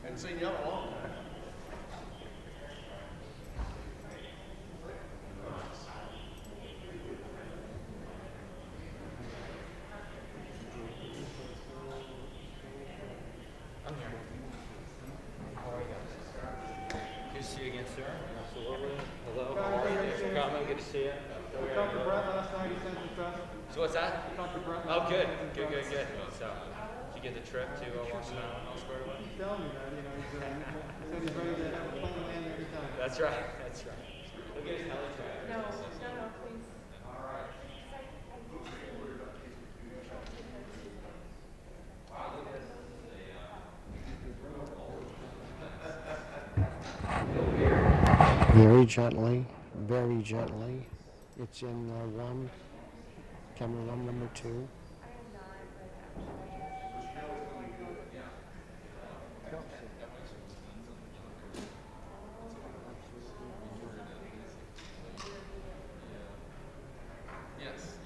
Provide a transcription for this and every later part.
Haven't seen you in a long time. I'm here. How are you? Good to see you again, sir. Absolutely. Hello. How are you? Thanks for coming. Good to see you. We talked to Brett last night. He sent the test. So what's that? We talked to Brett. Oh, good. Good. So, did you get the trip to Washington Island all squared away? He's telling me that, you know, he said he's ready to have a plane land anytime. That's right. That's right. Look at his helitrack. No, please. All right. Very gently, very gently. It's in camera one, number 2. I am not, but Yes.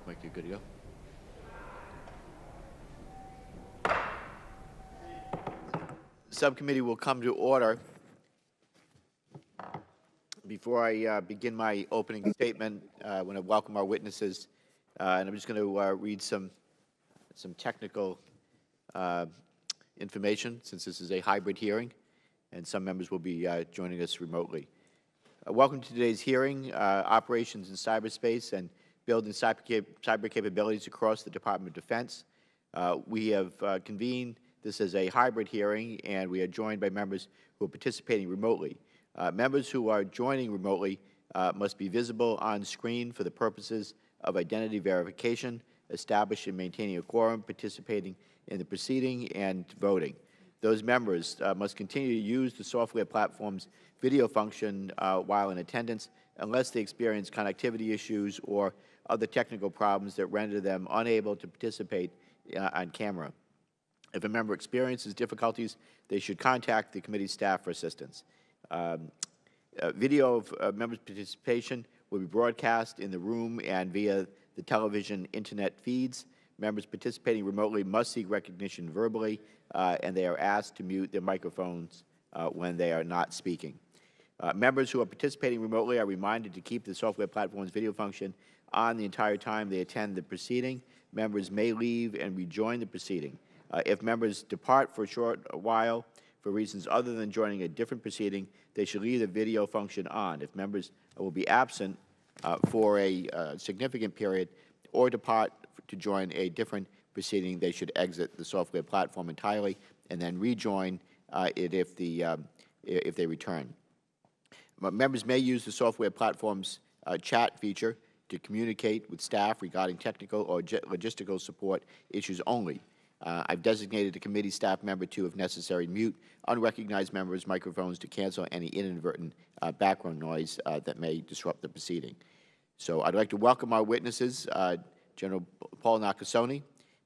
Mike, you good to go? Subcommittee will come to order. Before I begin my opening statement, I want to welcome our witnesses, and I'm just going to read some technical information, since this is a hybrid hearing, and some members will be joining us remotely. Welcome to today's hearing, Operations in Cyberspace and Building Cyber Capabilities Across the Department of Defense. We have convened this as a hybrid hearing, and we are joined by members who are participating remotely. Members who are joining remotely must be visible on screen for the purposes of identity verification, establishing and maintaining a quorum, participating in the proceeding, and voting. Those members must continue to use the software platform's video function while in attendance unless they experience connectivity issues or other technical problems that render them unable to participate on camera. If a member experiences difficulties, they should contact the committee staff for assistance. Video of members' participation will be broadcast in the room and via the television internet feeds. Members participating remotely must seek recognition verbally, and they are asked to mute their microphones when they are not speaking. Members who are participating remotely are reminded to keep the software platform's video function on the entire time they attend the proceeding. Members may leave and rejoin the proceeding. If members depart for a short while for reasons other than joining a different proceeding, they should leave the video function on. If members will be absent for a significant period or depart to join a different proceeding, they should exit the software platform entirely and then rejoin it if they return. Members may use the software platform's chat feature to communicate with staff regarding technical or logistical support issues only. I've designated a committee staff member to, if necessary, mute unrecognized members' microphones to cancel any inadvertent background noise that may disrupt the proceeding. So I'd like to welcome our witnesses, General Paul Nakasone,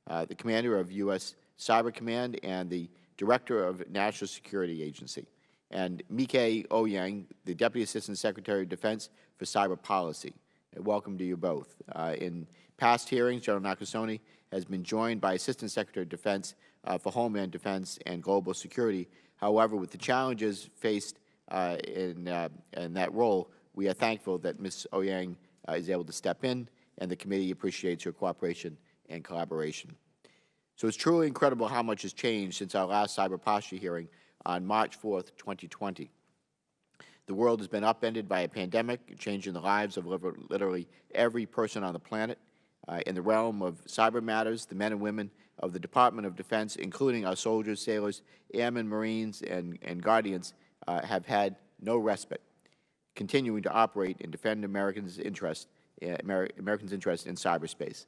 the Commander of U.S. Cyber Command and the Director of National Security Agency, and Mike Oyang, the Deputy Assistant Secretary of Defense for Cyber Policy. Welcome to you both. In past hearings, General Nakasone has been joined by Assistant Secretary of Defense for Homeland Defense and Global Security. However, with the challenges faced in that role, we are thankful that Ms. Oyang is able to step in, and the committee appreciates your cooperation and collaboration. So it's truly incredible how much has changed since our last cyber posture hearing on March 4th, 2020. The world has been upended by a pandemic, changing the lives of literally every person on the planet. In the realm of cyber matters, the men and women of the Department of Defense, including our soldiers, sailors, airmen, Marines, and Guardians, have had no respite, continuing to operate and defend Americans' interest in cyberspace.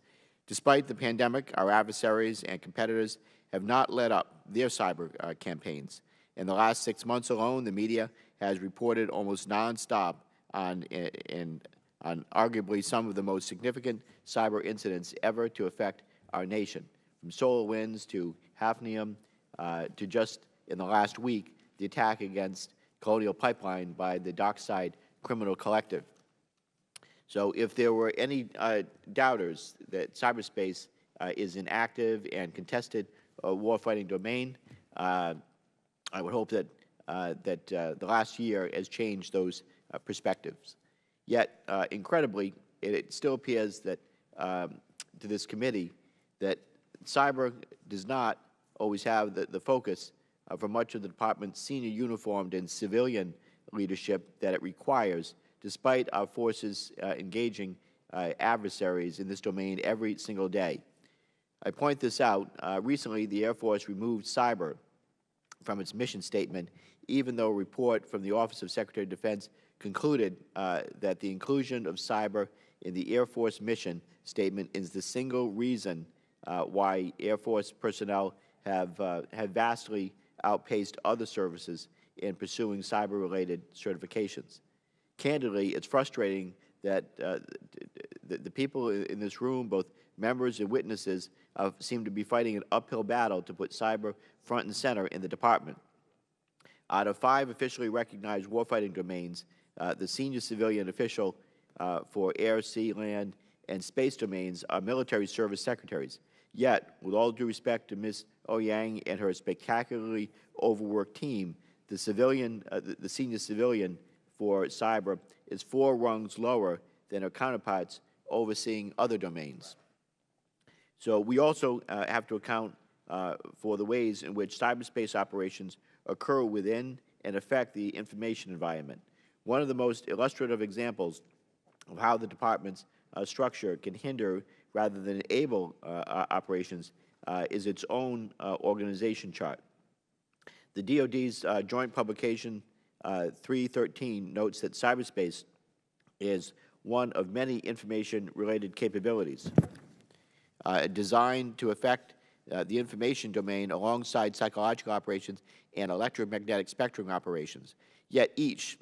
Despite the pandemic, our adversaries and competitors have not let up their cyber campaigns. In the last 6 months alone, the media has reported almost nonstop on arguably some of the most significant cyber incidents ever to affect our nation, from SolarWinds to Hafnium to just in the last week, the attack against Colonial Pipeline by the Dockside Criminal Collective. So if there were any doubters that cyberspace is an active and contested warfighting domain, I would hope that the last year has changed those perspectives. Yet, incredibly, it still appears that to this committee that cyber does not always have the focus for much of the Department's senior uniformed and civilian leadership that it requires, despite our forces engaging adversaries in this domain every single day. I point this out. Recently, the Air Force removed cyber from its mission statement, even though a report from the Office of Secretary of Defense concluded that the inclusion of cyber in the Air Force mission statement is the single reason why Air Force personnel have vastly outpaced other services in pursuing cyber-related certifications. Candidly, it's frustrating that the people in this room, both members and witnesses, seem to be fighting an uphill battle to put cyber front and center in the Department. Out of 5 officially recognized warfighting domains, the senior civilian official for air, sea, land, and space domains are military service secretaries. Yet, with all due respect to Ms. Oyang and her spectacularly overworked team, the senior civilian for cyber is 4 rungs lower than her counterparts overseeing other domains. So we also have to account for the ways in which cyberspace operations occur within and affect the information environment. One of the most illustrative examples of how the department's structure can hinder rather than enable operations is its own organization chart. The DoD's joint publication 313 notes that cyberspace is one of many information-related capabilities designed to affect the information domain alongside psychological operations and electromagnetic spectrum operations. Yet each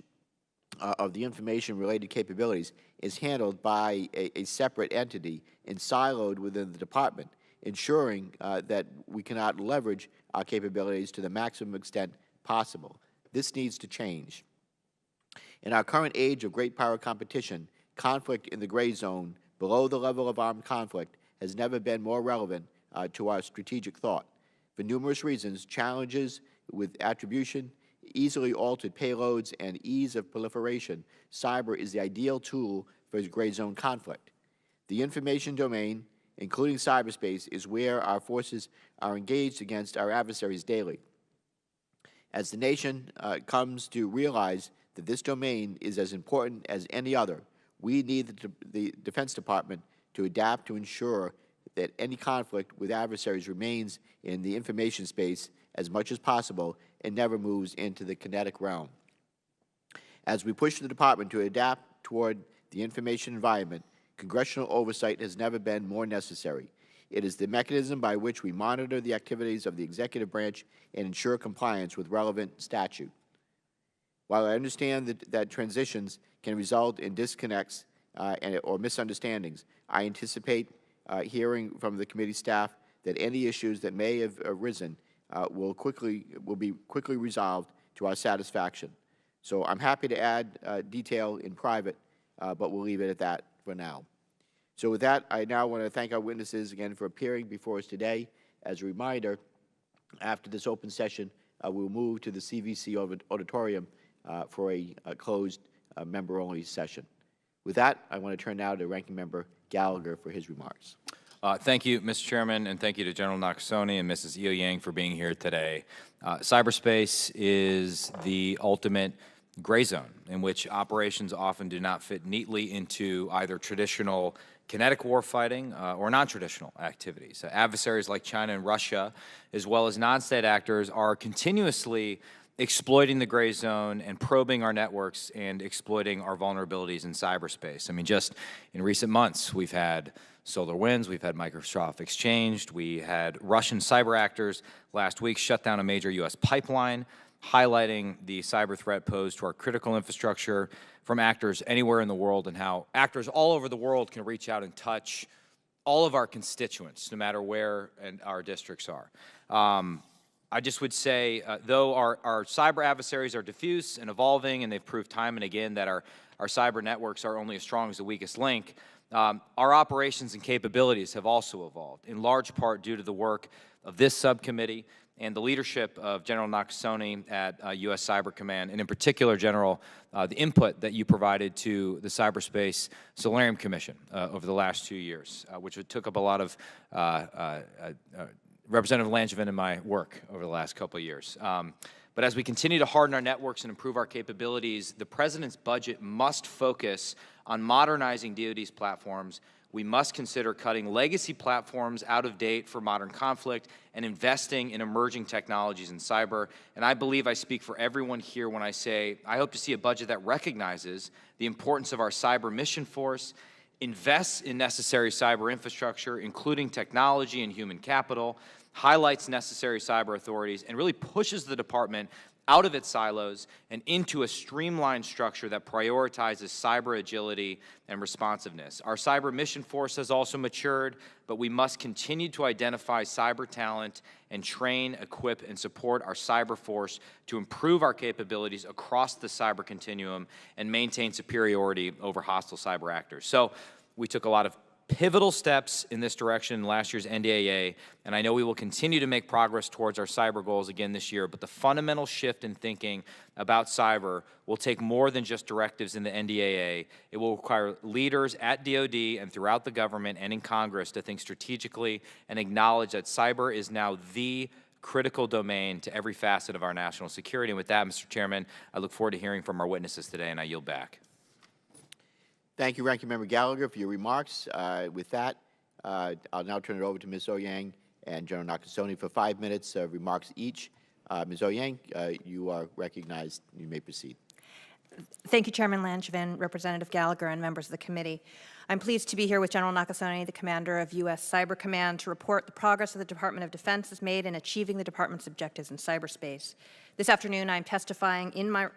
of the information-related capabilities is handled by a separate entity and siloed within the department, ensuring that we cannot leverage our capabilities to the maximum extent possible. This needs to change. In our current age of great power competition, conflict in the gray zone below the level of armed conflict has never been more relevant to our strategic thought. For numerous reasons, challenges with attribution, easily altered payloads, and ease of proliferation, cyber is the ideal tool for gray zone conflict. The information domain, including cyberspace, is where our forces are engaged against our adversaries daily. As the nation comes to realize that this domain is as important as any other, we need the Defense Department to adapt to ensure that any conflict with adversaries remains in the information space as much as possible and never moves into the kinetic realm. As we push the Department to adapt toward the information environment, Congressional oversight has never been more necessary. It is the mechanism by which we monitor the activities of the executive branch and ensure compliance with relevant statute. While I understand that transitions can result in disconnects or misunderstandings, I anticipate hearing from the committee staff that any issues that may have arisen will be quickly resolved to our satisfaction. So I'm happy to add detail in private, but we'll leave it at that for now. So with that, I now want to thank our witnesses again for appearing before us today. As a reminder, after this open session, we'll move to the CVC auditorium for a closed member-only session. With that, I want to turn now to Ranking Member Gallagher for his remarks. Thank you, Mr. Chairman, and thank you to General Nakasone and Mrs. Eo Yang for being here today. Cyberspace is the ultimate gray zone in which operations often do not fit neatly into either traditional kinetic warfighting or non-traditional activities. Adversaries like China and Russia, as well as non-state actors, are continuously exploiting the gray zone and probing our networks and exploiting our vulnerabilities in cyberspace. I mean, just in recent months, we've had SolarWinds, we've had Microsoft Exchange, we had Russian cyber actors last week shut down a major U.S. pipeline, highlighting the cyber threat posed to our critical infrastructure from actors anywhere in the world and how actors all over the world can reach out and touch all of our constituents, no matter where our districts are. I just would say, though our cyber adversaries are diffuse and evolving, and they've proved time and again that our cyber networks are only as strong as the weakest link, our operations and capabilities have also evolved, in large part due to the work of this subcommittee and the leadership of General Nakasone at U.S. Cyber Command, and in particular, General, the input that you provided to the Cyberspace Solarium Commission over the last 2 years, which took up a lot of Representative Langevin and my work over the last couple of years. But as we continue to harden our networks and improve our capabilities, the President's budget must focus on modernizing DoD's platforms. We must consider cutting legacy platforms out of date for modern conflict and investing in emerging technologies in cyber. And I believe I speak for everyone here when I say I hope to see a budget that recognizes the importance of our cyber mission force, invests in necessary cyber infrastructure, including technology and human capital, highlights necessary cyber authorities, and really pushes the department out of its silos and into a streamlined structure that prioritizes cyber agility and responsiveness. Our cyber mission force has also matured, but we must continue to identify cyber talent and train, equip, and support our cyber force to improve our capabilities across the cyber continuum and maintain superiority over hostile cyber actors. So we took a lot of pivotal steps in this direction in last year's NDAA, and I know we will continue to make progress towards our cyber goals again this year, but the fundamental shift in thinking about cyber will take more than just directives in the NDAA. It will require leaders at DoD and throughout the government and in Congress to think strategically and acknowledge that cyber is now the critical domain to every facet of our national security. And with that, Mr. Chairman, I look forward to hearing from our witnesses today, and I yield back. Thank you, Ranking Member Gallagher, for your remarks. With that, I'll now turn it over to Ms. Ouyang and General Nakasone for 5 minutes of remarks each. Ms. Ouyang, you are recognized. You may proceed. Thank you, Chairman Langevin, Representative Gallagher, and members of the committee. I'm pleased to be here with General Nakasone, the commander of U.S. Cyber Command, to report the progress that the Department of Defense has made in achieving the department's objectives in cyberspace. This afternoon, I'm testifying in my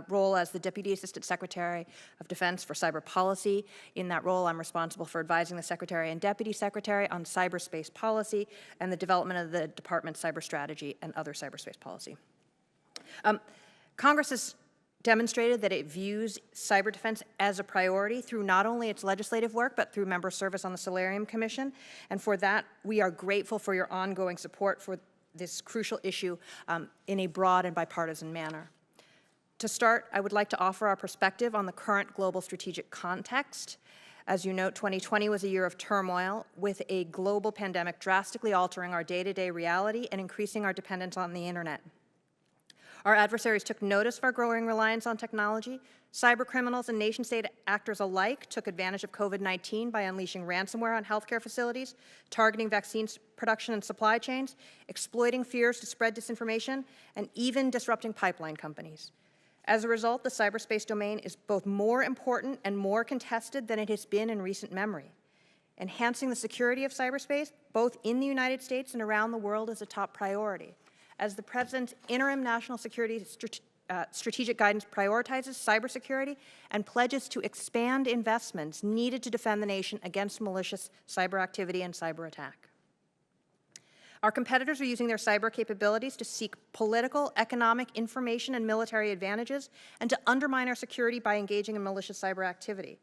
role as the Deputy Assistant Secretary of Defense for Cyber Policy. In that role, I'm responsible for advising the Secretary and Deputy Secretary on cyberspace policy and the development of the department's cyber strategy and other cyberspace policy. Congress has demonstrated that it views cyber defense as a priority through not only its legislative work, but through member service on the Solarium Commission. And for that, we are grateful for your ongoing support for this crucial issue in a broad and bipartisan manner. To start, I would like to offer our perspective on the current global strategic context. As you note, 2020 was a year of turmoil, with a global pandemic drastically altering our day-to-day reality and increasing our dependence on the internet. Our adversaries took notice of our growing reliance on technology. Cyber criminals and nation-state actors alike took advantage of COVID-19 by unleashing ransomware on healthcare facilities, targeting vaccines production and supply chains, exploiting fears to spread disinformation, and even disrupting pipeline companies. As a result, the cyberspace domain is both more important and more contested than it has been in recent memory. Enhancing the security of cyberspace, both in the United States and around the world, is a top priority. As the President's interim national security strategic guidance prioritizes cybersecurity and pledges to expand investments needed to defend the nation against malicious cyber activity and cyber attack. Our competitors are using their cyber capabilities to seek political, economic, information, and military advantages, and to undermine our security by engaging in malicious cyber activity.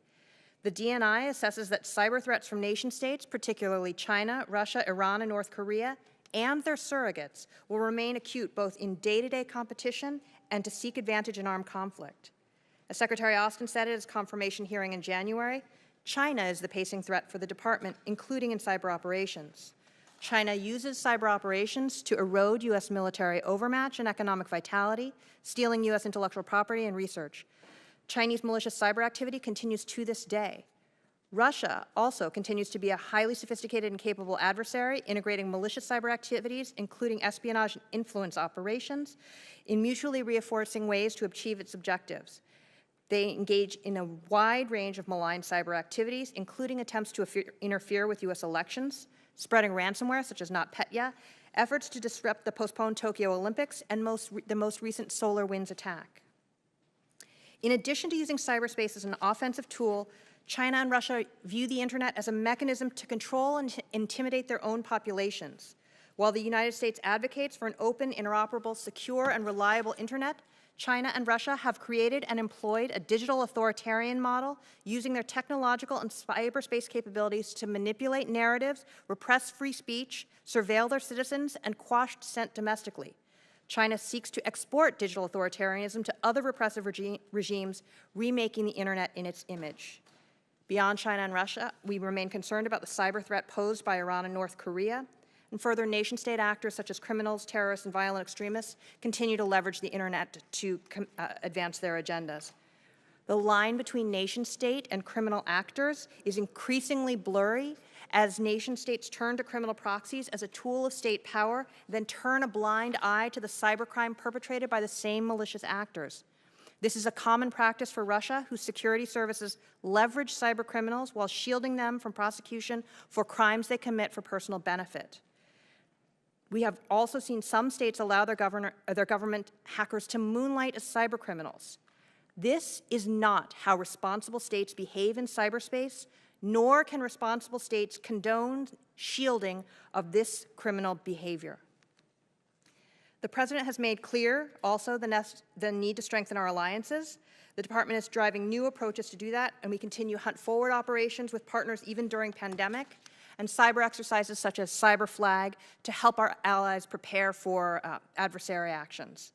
The DNI assesses that cyber threats from nation-states, particularly China, Russia, Iran, and North Korea, and their surrogates, will remain acute both in day-to-day competition and to seek advantage in armed conflict. As Secretary Austin said at his confirmation hearing in January, China is the pacing threat for the department, including in cyber operations. China uses cyber operations to erode U.S. military overmatch and economic vitality, stealing U.S. intellectual property and research. Chinese malicious cyber activity continues to this day. Russia also continues to be a highly sophisticated and capable adversary, integrating malicious cyber activities, including espionage and influence operations, in mutually reinforcing ways to achieve its objectives. They engage in a wide range of malign cyber activities, including attempts to interfere with U.S. elections, spreading ransomware such as NotPetya, efforts to disrupt the postponed Tokyo Olympics, and the most recent SolarWinds attack. In addition to using cyberspace as an offensive tool, China and Russia view the internet as a mechanism to control and intimidate their own populations. While the United States advocates for an open, interoperable, secure, and reliable internet, China and Russia have created and employed a digital authoritarian model using their technological and cyberspace capabilities to manipulate narratives, repress free speech, surveil their citizens, and quash dissent domestically. China seeks to export digital authoritarianism to other repressive regimes, remaking the internet in its image. Beyond China and Russia, we remain concerned about the cyber threat posed by Iran and North Korea. And further, nation-state actors such as criminals, terrorists, and violent extremists continue to leverage the internet to advance their agendas. The line between nation-state and criminal actors is increasingly blurry as nation-states turn to criminal proxies as a tool of state power, then turn a blind eye to the cybercrime perpetrated by the same malicious actors. This is a common practice for Russia, whose security services leverage cyber criminals while shielding them from prosecution for crimes they commit for personal benefit. We have also seen some states allow their government hackers to moonlight as cyber criminals. This is not how responsible states behave in cyberspace, nor can responsible states condone shielding of this criminal behavior. The President has made clear also the need to strengthen our alliances. The Department is driving new approaches to do that, and we continue hunt forward operations with partners even during pandemic, and cyber exercises such as Cyber Flag to help our allies prepare for adversary actions.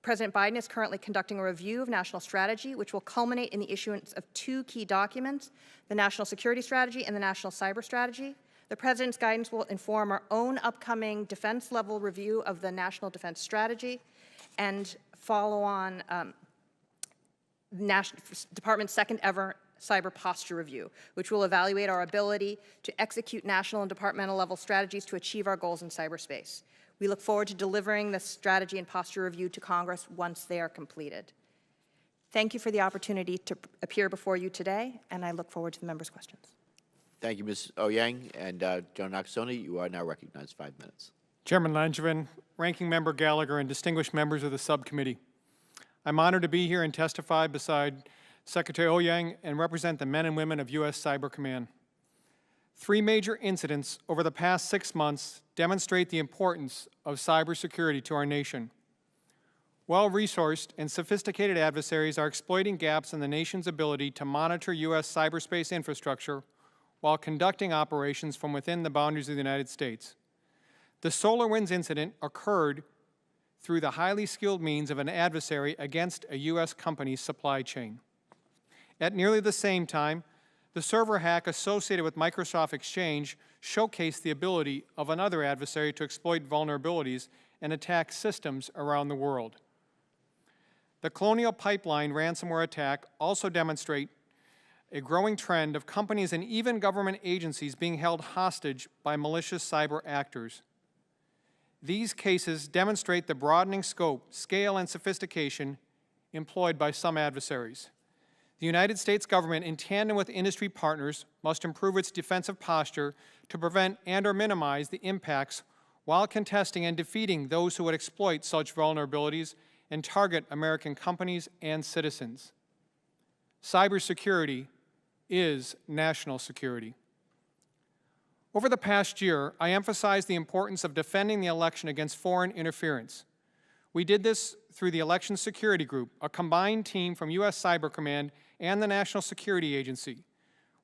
President Biden is currently conducting a review of national strategy, which will culminate in the issuance of two key documents, the National Security Strategy and the National Cyber Strategy. The President's guidance will inform our own upcoming defense-level review of the National Defense Strategy and follow on Department's second ever cyber posture review, which will evaluate our ability to execute national and departmental level strategies to achieve our goals in cyberspace. We look forward to delivering the strategy and posture review to Congress once they are completed. Thank you for the opportunity to appear before you today, and I look forward to the members' questions. Thank you, Ms. Ouyang. And General Nakasone, you are now recognized 5 minutes. Chairman Langevin, Ranking Member Gallagher, and distinguished members of the subcommittee. I'm honored to be here and testify beside Secretary Ouyang and represent the men and women of U.S. Cyber Command. 3 major incidents over the past 6 months demonstrate the importance of cybersecurity to our nation. Well-resourced and sophisticated adversaries are exploiting gaps in the nation's ability to monitor U.S. cyberspace infrastructure while conducting operations from within the boundaries of the United States. The SolarWinds incident occurred through the highly skilled means of an adversary against a U.S. company's supply chain. At nearly the same time, the server hack associated with Microsoft Exchange showcased the ability of another adversary to exploit vulnerabilities and attack systems around the world. The Colonial Pipeline ransomware attack also demonstrates a growing trend of companies and even government agencies being held hostage by malicious cyber actors. These cases demonstrate the broadening scope, scale, and sophistication employed by some adversaries. The United States government, in tandem with industry partners, must improve its defensive posture to prevent and/or minimize the impacts while contesting and defeating those who would exploit such vulnerabilities and target American companies and citizens. Cybersecurity is national security. Over the past year, I emphasized the importance of defending the election against foreign interference. We did this through the Election Security Group, a combined team from U.S. Cyber Command and the National Security Agency.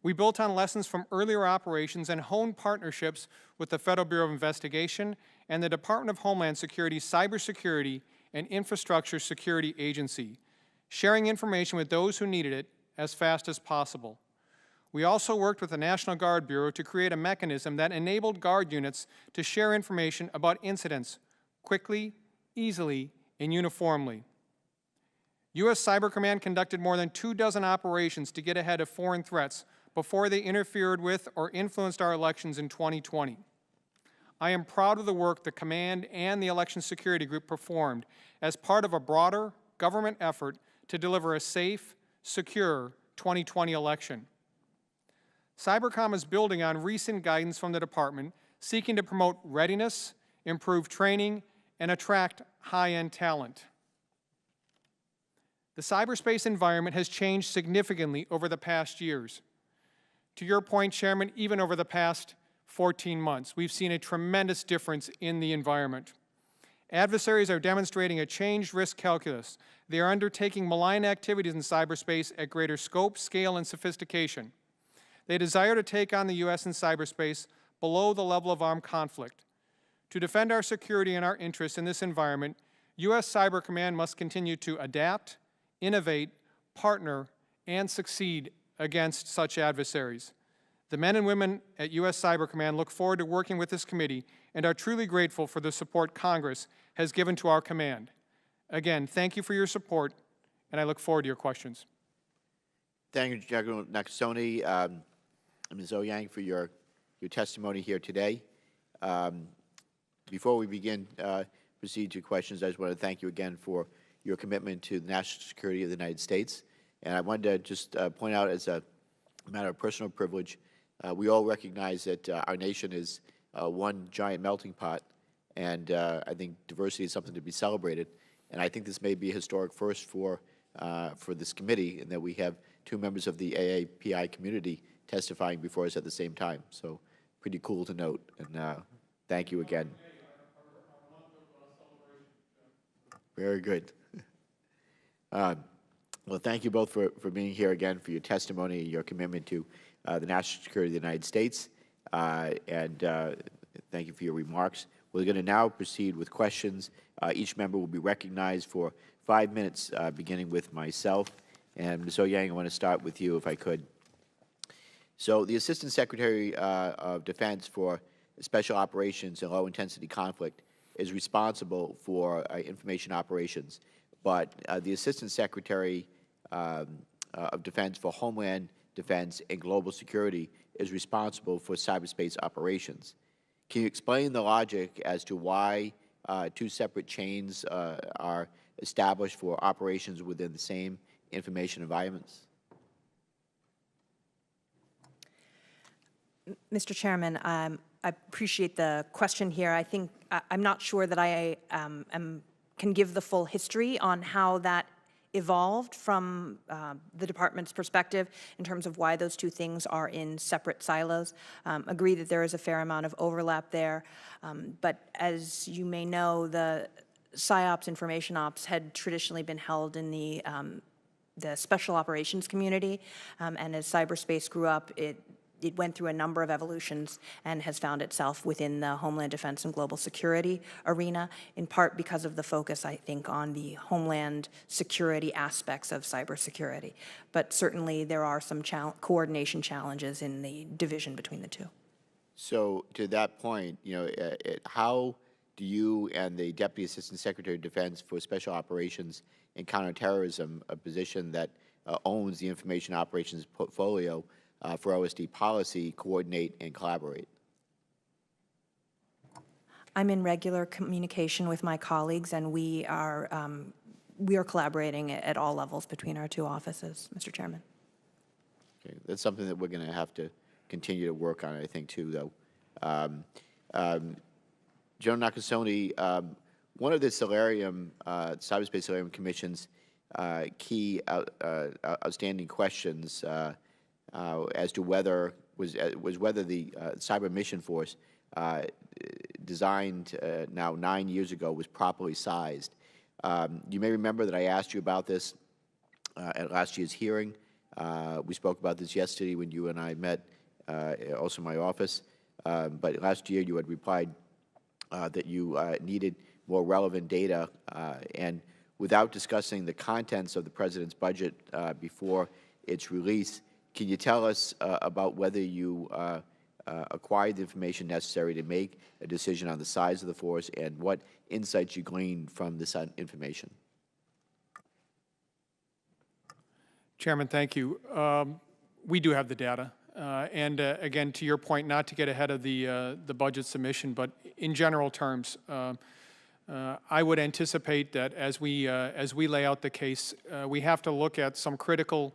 We built on lessons from earlier operations and honed partnerships with the Federal Bureau of Investigation and the Department of Homeland Security's Cybersecurity and Infrastructure Security Agency, sharing information with those who needed it as fast as possible. We also worked with the National Guard Bureau to create a mechanism that enabled Guard units to share information about incidents quickly, easily, and uniformly. U.S. Cyber Command conducted more than 24 operations to get ahead of foreign threats before they interfered with or influenced our elections in 2020. I am proud of the work the Command and the Election Security Group performed as part of a broader government effort to deliver a safe, secure 2020 election. Cybercom is building on recent guidance from the Department, seeking to promote readiness, improve training, and attract high-end talent. The cyberspace environment has changed significantly over the past years. To your point, Chairman, even over the past 14 months, we've seen a tremendous difference in the environment. Adversaries are demonstrating a changed risk calculus. They are undertaking malign activities in cyberspace at greater scope, scale, and sophistication. They desire to take on the U.S. in cyberspace below the level of armed conflict. To defend our security and our interests in this environment, U.S. Cyber Command must continue to adapt, innovate, partner, and succeed against such adversaries. The men and women at U.S. Cyber Command look forward to working with this committee and are truly grateful for the support Congress has given to our command. Again, thank you for your support, and I look forward to your questions. Thank you, General Nakasone, Ms. Ouyang, for your testimony here today. Before we begin, proceed to questions, I just want to thank you again for your commitment to the national security of the United States. And I wanted to just point out, as a matter of personal privilege, we all recognize that our nation is one giant melting pot, and I think diversity is something to be celebrated. And I think this may be a historic first for this committee, in that we have 2 members of the AAPI community testifying before us at the same time. So pretty cool to note, and thank you again. Very good. Well, thank you both for being here again, for your testimony and your commitment to the national security of the United States, and thank you for your remarks. We're going to now proceed with questions. Each member will be recognized for 5 minutes, beginning with myself. And Ms. Ouyang, I want to start with you, if I could. So the Assistant Secretary of Defense for Special Operations and Low-Intensity Conflict is responsible for information operations, but the Assistant Secretary of Defense for Homeland Defense and Global Security is responsible for cyberspace operations. Can you explain the logic as to why two separate chains are established for operations within the same information environments? Mr. Chairman, I appreciate the question here. I think I'm not sure that I can give the full history on how that evolved from the department's perspective in terms of why those two things are in separate silos. Agree that there is a fair amount of overlap there, but as you may know, the PsyOps, information ops had traditionally been held in the special operations community, and as cyberspace grew up, it went through a number of evolutions and has found itself within the Homeland Defense and Global Security arena, in part because of the focus, I think, on the Homeland security aspects of cybersecurity. But certainly there are some coordination challenges in the division between the two. So to that point, you know, how do you and the Deputy Assistant Secretary of Defense for Special Operations and Counterterrorism, a position that owns the information operations portfolio for OSD policy, coordinate and collaborate? I'm in regular communication with my colleagues, and we are collaborating at all levels between our two offices, Mr. Chairman. Okay, that's something that we're going to have to continue to work on, I think, too, though. General Nakasone, one of the Cyberspace Solarium Commission's key outstanding questions as to whether whether the Cyber Mission Force designed now 9 years ago was properly sized. You may remember that I asked you about this at last year's hearing. We spoke about this yesterday when you and I met, also in my office. But last year you had replied that you needed more relevant data, and without discussing the contents of the President's budget before its release, can you tell us about whether you acquired the information necessary to make a decision on the size of the force and what insights you gleaned from this information? Chairman, thank you. We do have the data. And again, to your point, not to get ahead of the budget submission, but in general terms, I would anticipate that as we lay out the case, we have to look at some critical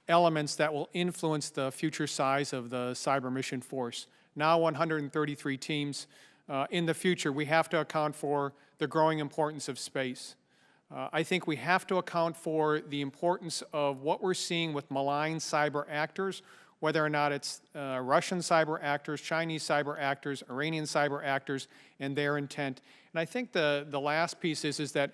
elements that will influence the future size of the Cyber Mission Force. Now 133 teams. In the future, we have to account for the growing importance of space. I think we have to account for the importance of what we're seeing with malign cyber actors, whether or not it's Russian cyber actors, Chinese cyber actors, Iranian cyber actors, and their intent. And I think the last piece is that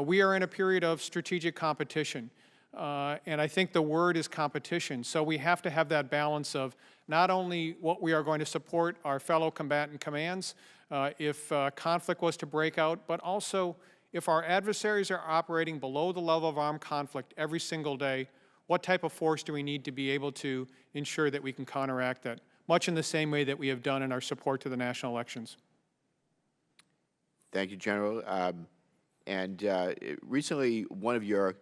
we are in a period of strategic competition. And I think the word is competition. So we have to have that balance of not only what we are going to support our fellow combatant commands if conflict was to break out, but also if our adversaries are operating below the level of armed conflict every single day, what type of force do we need to be able to ensure that we can counteract that, much in the same way that we have done in our support to the national elections? Thank you, General. Recently, one of your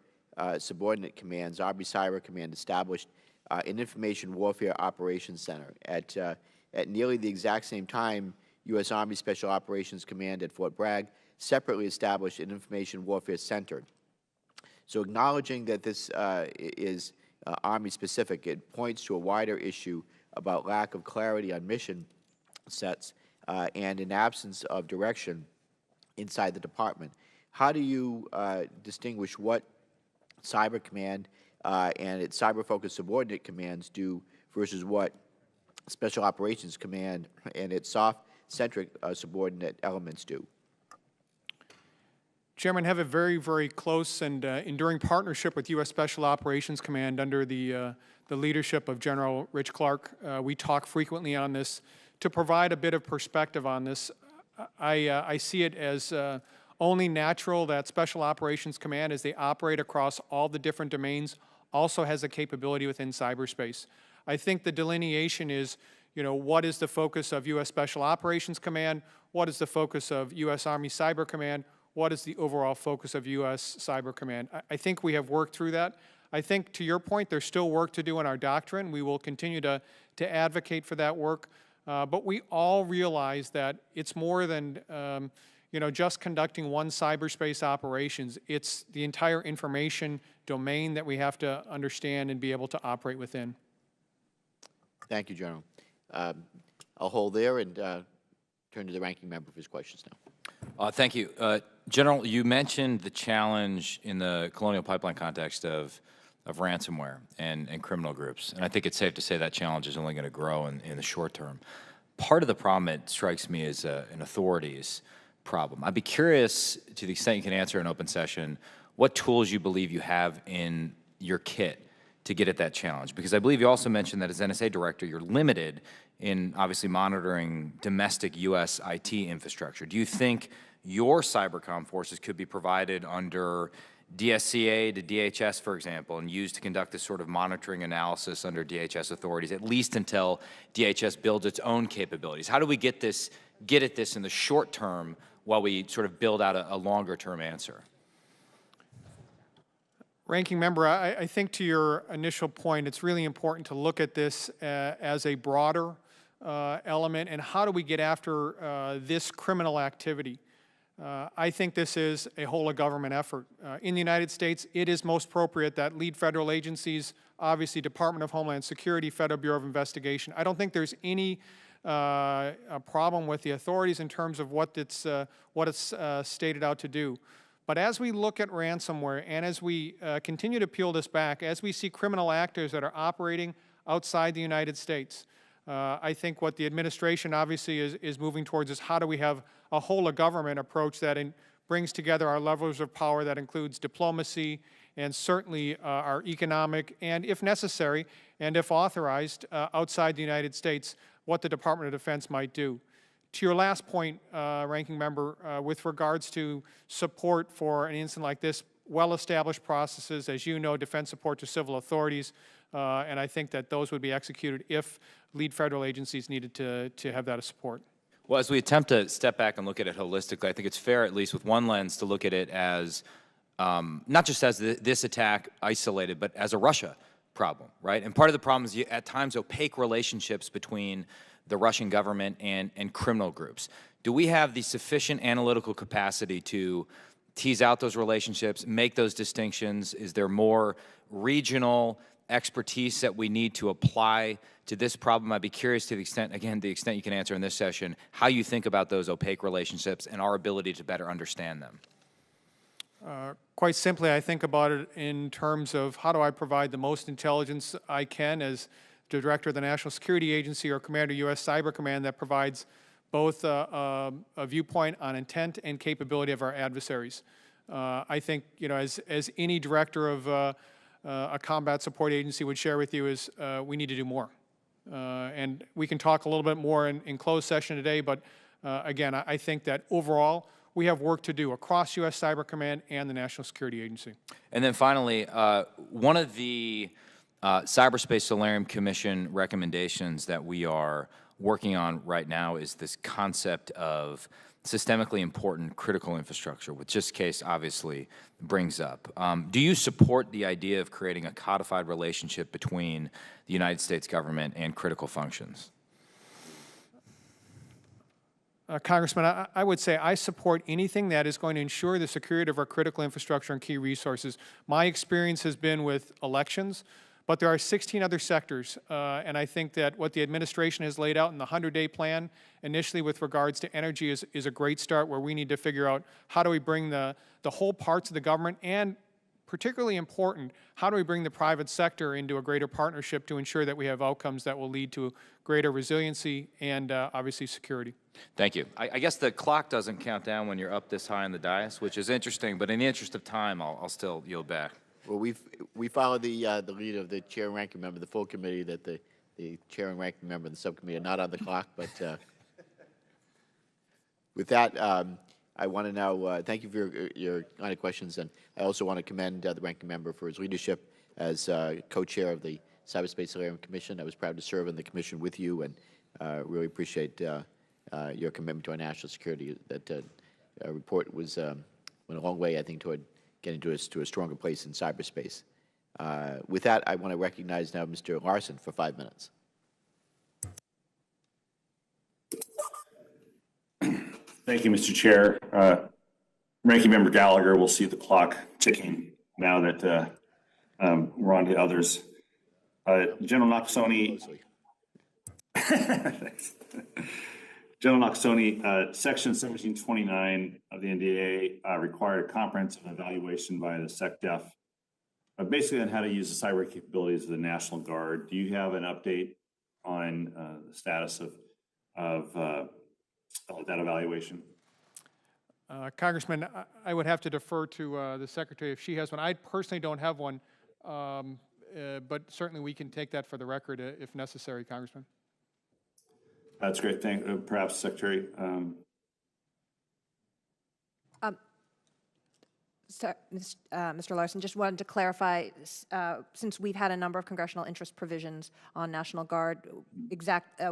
subordinate commands, Army Cyber Command, established an Information Warfare Operations Center. At nearly the exact same time, U.S. Army Special Operations Command at Fort Bragg separately established an Information Warfare Center. So acknowledging that this is Army-specific, it points to a wider issue about lack of clarity on mission sets and an absence of direction inside the department. How do you distinguish what Cyber Command and its cyber-focused subordinate commands do versus what Special Operations Command and its soft-centric subordinate elements do? Chairman, have a very, very close and enduring partnership with U.S. Special Operations Command under the leadership of General Rich Clark. We talk frequently on this. To provide a bit of perspective on this, I see it as only natural that Special Operations Command, as they operate across all the different domains, also has a capability within cyberspace. I think the delineation is, what is the focus of U.S. Special Operations Command? What is the focus of U.S. Army Cyber Command? What is the overall focus of U.S. Cyber Command? I think we have worked through that. I think, to your point, there's still work to do in our doctrine. We will continue to advocate for that work. But we all realize that it's more than, just conducting one cyberspace operations. It's the entire information domain that we have to understand and be able to operate within. Thank you, General. I'll hold there and turn to the ranking member for his questions now. Thank you. General, you mentioned the challenge in the Colonial Pipeline context of ransomware and criminal groups. And I think it's safe to say that challenge is only going to grow in the short term. Part of the problem, it strikes me, is an authorities problem. I'd be curious, to the extent you can answer in open session, what tools you believe you have in your kit to get at that challenge. Because I believe you also mentioned that as NSA director, you're limited in obviously monitoring domestic U.S. IT infrastructure. Do you think your cybercom forces could be provided under DSCA to DHS, for example, and used to conduct this sort of monitoring analysis under DHS authorities, at least until DHS builds its own capabilities? How do we get at this in the short term while we sort of build out a longer term answer? Ranking Member, I think to your initial point, it's really important to look at this as a broader element, and how do we get after this criminal activity? I think this is a whole of government effort. In the United States, it is most appropriate that lead federal agencies, obviously Department of Homeland Security, Federal Bureau of Investigation. I don't think there's any problem with the authorities in terms of what it's stated out to do. But as we look at ransomware and as we continue to peel this back, as we see criminal actors that are operating outside the United States, I think what the administration obviously is moving towards is how do we have a whole of government approach that brings together our levels of power that includes diplomacy and certainly our economic and, if necessary and if authorized, outside the United States, what the Department of Defense might do. To your last point, Ranking Member, with regards to support for an incident like this, well-established processes, as you know, defense support to civil authorities, and I think that those would be executed if lead federal agencies needed to have that as support. Well, as we attempt to step back and look at it holistically, I think it's fair, at least with one lens, to look at it as not just as this attack isolated, but as a Russia problem, right? And part of the problem is at times opaque relationships between the Russian government and criminal groups. Do we have the sufficient analytical capacity to tease out those relationships, make those distinctions? Is there more regional expertise that we need to apply to this problem? I'd be curious to the extent, again, the extent you can answer in this session, how you think about those opaque relationships and our ability to better understand them. Quite simply, I think about it in terms of how do I provide the most intelligence I can as the Director of the National Security Agency or Commander of U.S. Cyber Command that provides both a viewpoint on intent and capability of our adversaries. I think, as any director of a combat support agency would share with you is we need to do more. And we can talk a little bit more in closed session today, but again, I think that overall we have work to do across U.S. Cyber Command and the National Security Agency. And then finally, one of the Cyberspace Solarium Commission recommendations that we are working on right now is this concept of systemically important critical infrastructure, which this case obviously brings up. Do you support the idea of creating a codified relationship between the United States government and critical functions? Congressman, I would say I support anything that is going to ensure the security of our critical infrastructure and key resources. My experience has been with elections, but there are 16 other sectors, and I think that what the administration has laid out in the 100-day plan, initially with regards to energy, is a great start where we need to figure out how do we bring the whole parts of the government, and particularly important, how do we bring the private sector into a greater partnership to ensure that we have outcomes that will lead to greater resiliency and obviously security. Thank you. I guess the clock doesn't count down when you're up this high on the dais, which is interesting, but in the interest of time, I'll still yield back. Well, we follow the lead of the chair and ranking member of the full committee that the chair and ranking member of the subcommittee are not on the clock. But with that, I want to now thank you for your line of questions, and I also want to commend the ranking member for his leadership as co-chair of the Cyberspace Solarium Commission. I was proud to serve on the commission with you, and really appreciate your commitment to our national security. That report was went a long way, I think, toward getting to a stronger place in cyberspace. With that, I want to recognize now Mr. Larson for 5 minutes. Thank you, Mr. Chair. Ranking Member Gallagher will see the clock ticking now that we're on to others. General Nakasone. General Nakasone, Section 1729 of the NDAA required a comprehensive evaluation by the SecDef, basically on how to use the cyber capabilities of the National Guard. Do you have an update on the status of that evaluation? Congressman, I would have to defer to the Secretary if she has one. I personally don't have one, but certainly we can take that for the record if necessary, Congressman. That's great. Perhaps, Secretary. Mr. Larson, just wanted to clarify, since we've had a number of congressional interest provisions on National Guard,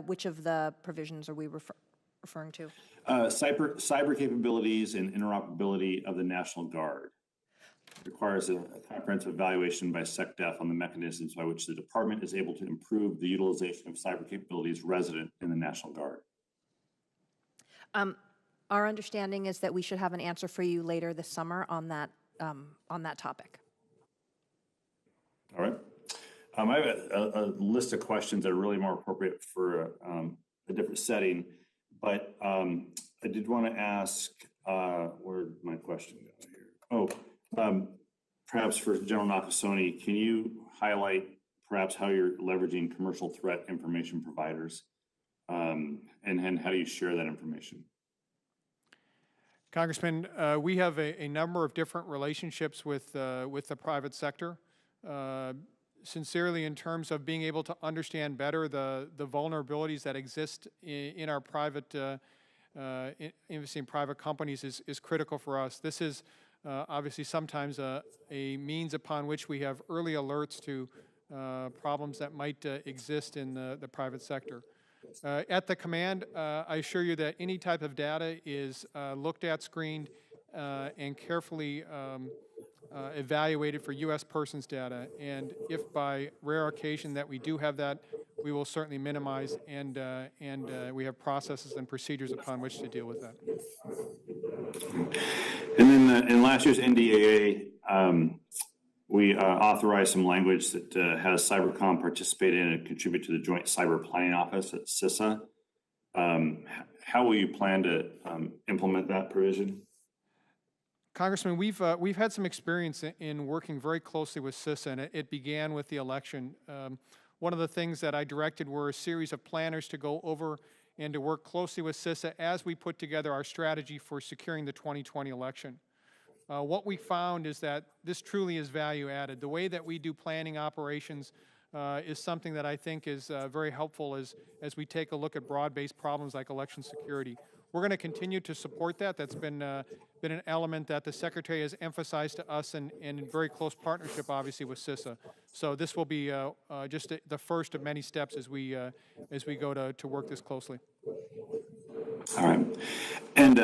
which of the provisions are we referring to? Cyber capabilities and interoperability of the National Guard requires a comprehensive evaluation by SecDef on the mechanisms by which the department is able to improve the utilization of cyber capabilities resident in the National Guard. Our understanding is that we should have an answer for you later this summer on that topic. All right. I have a list of questions that are really more appropriate for a different setting, but I did want to ask, where'd my question go here? Perhaps for General Nakasone, can you highlight perhaps how you're leveraging commercial threat information providers, and how do you share that information? Congressman, we have a number of different relationships with the private sector. Sincerely, in terms of being able to understand better the vulnerabilities that exist in our private investing in private companies is critical for us. This is obviously sometimes a means upon which we have early alerts to problems that might exist in the private sector. At the command, I assure you that any type of data is looked at, screened, and carefully evaluated for U.S. persons data. And if by rare occasion that we do have that, we will certainly minimize, and we have processes and procedures upon which to deal with that. And then in last year's NDAA, we authorized some language that has Cybercom participate in and contribute to the Joint Cyber Planning Office at CISA. How will you plan to implement that provision? Congressman, we've had some experience in working very closely with CISA, and it began with the election. One of the things that I directed were a series of planners to go over and to work closely with CISA as we put together our strategy for securing the 2020 election. What we found is that this truly is value added. The way that we do planning operations is something that I think is very helpful as we take a look at broad-based problems like election security. We're going to continue to support that. That's been an element that the Secretary has emphasized to us, and in very close partnership, obviously, with CISA. So this will be just the first of many steps as we go to work this closely. All right. And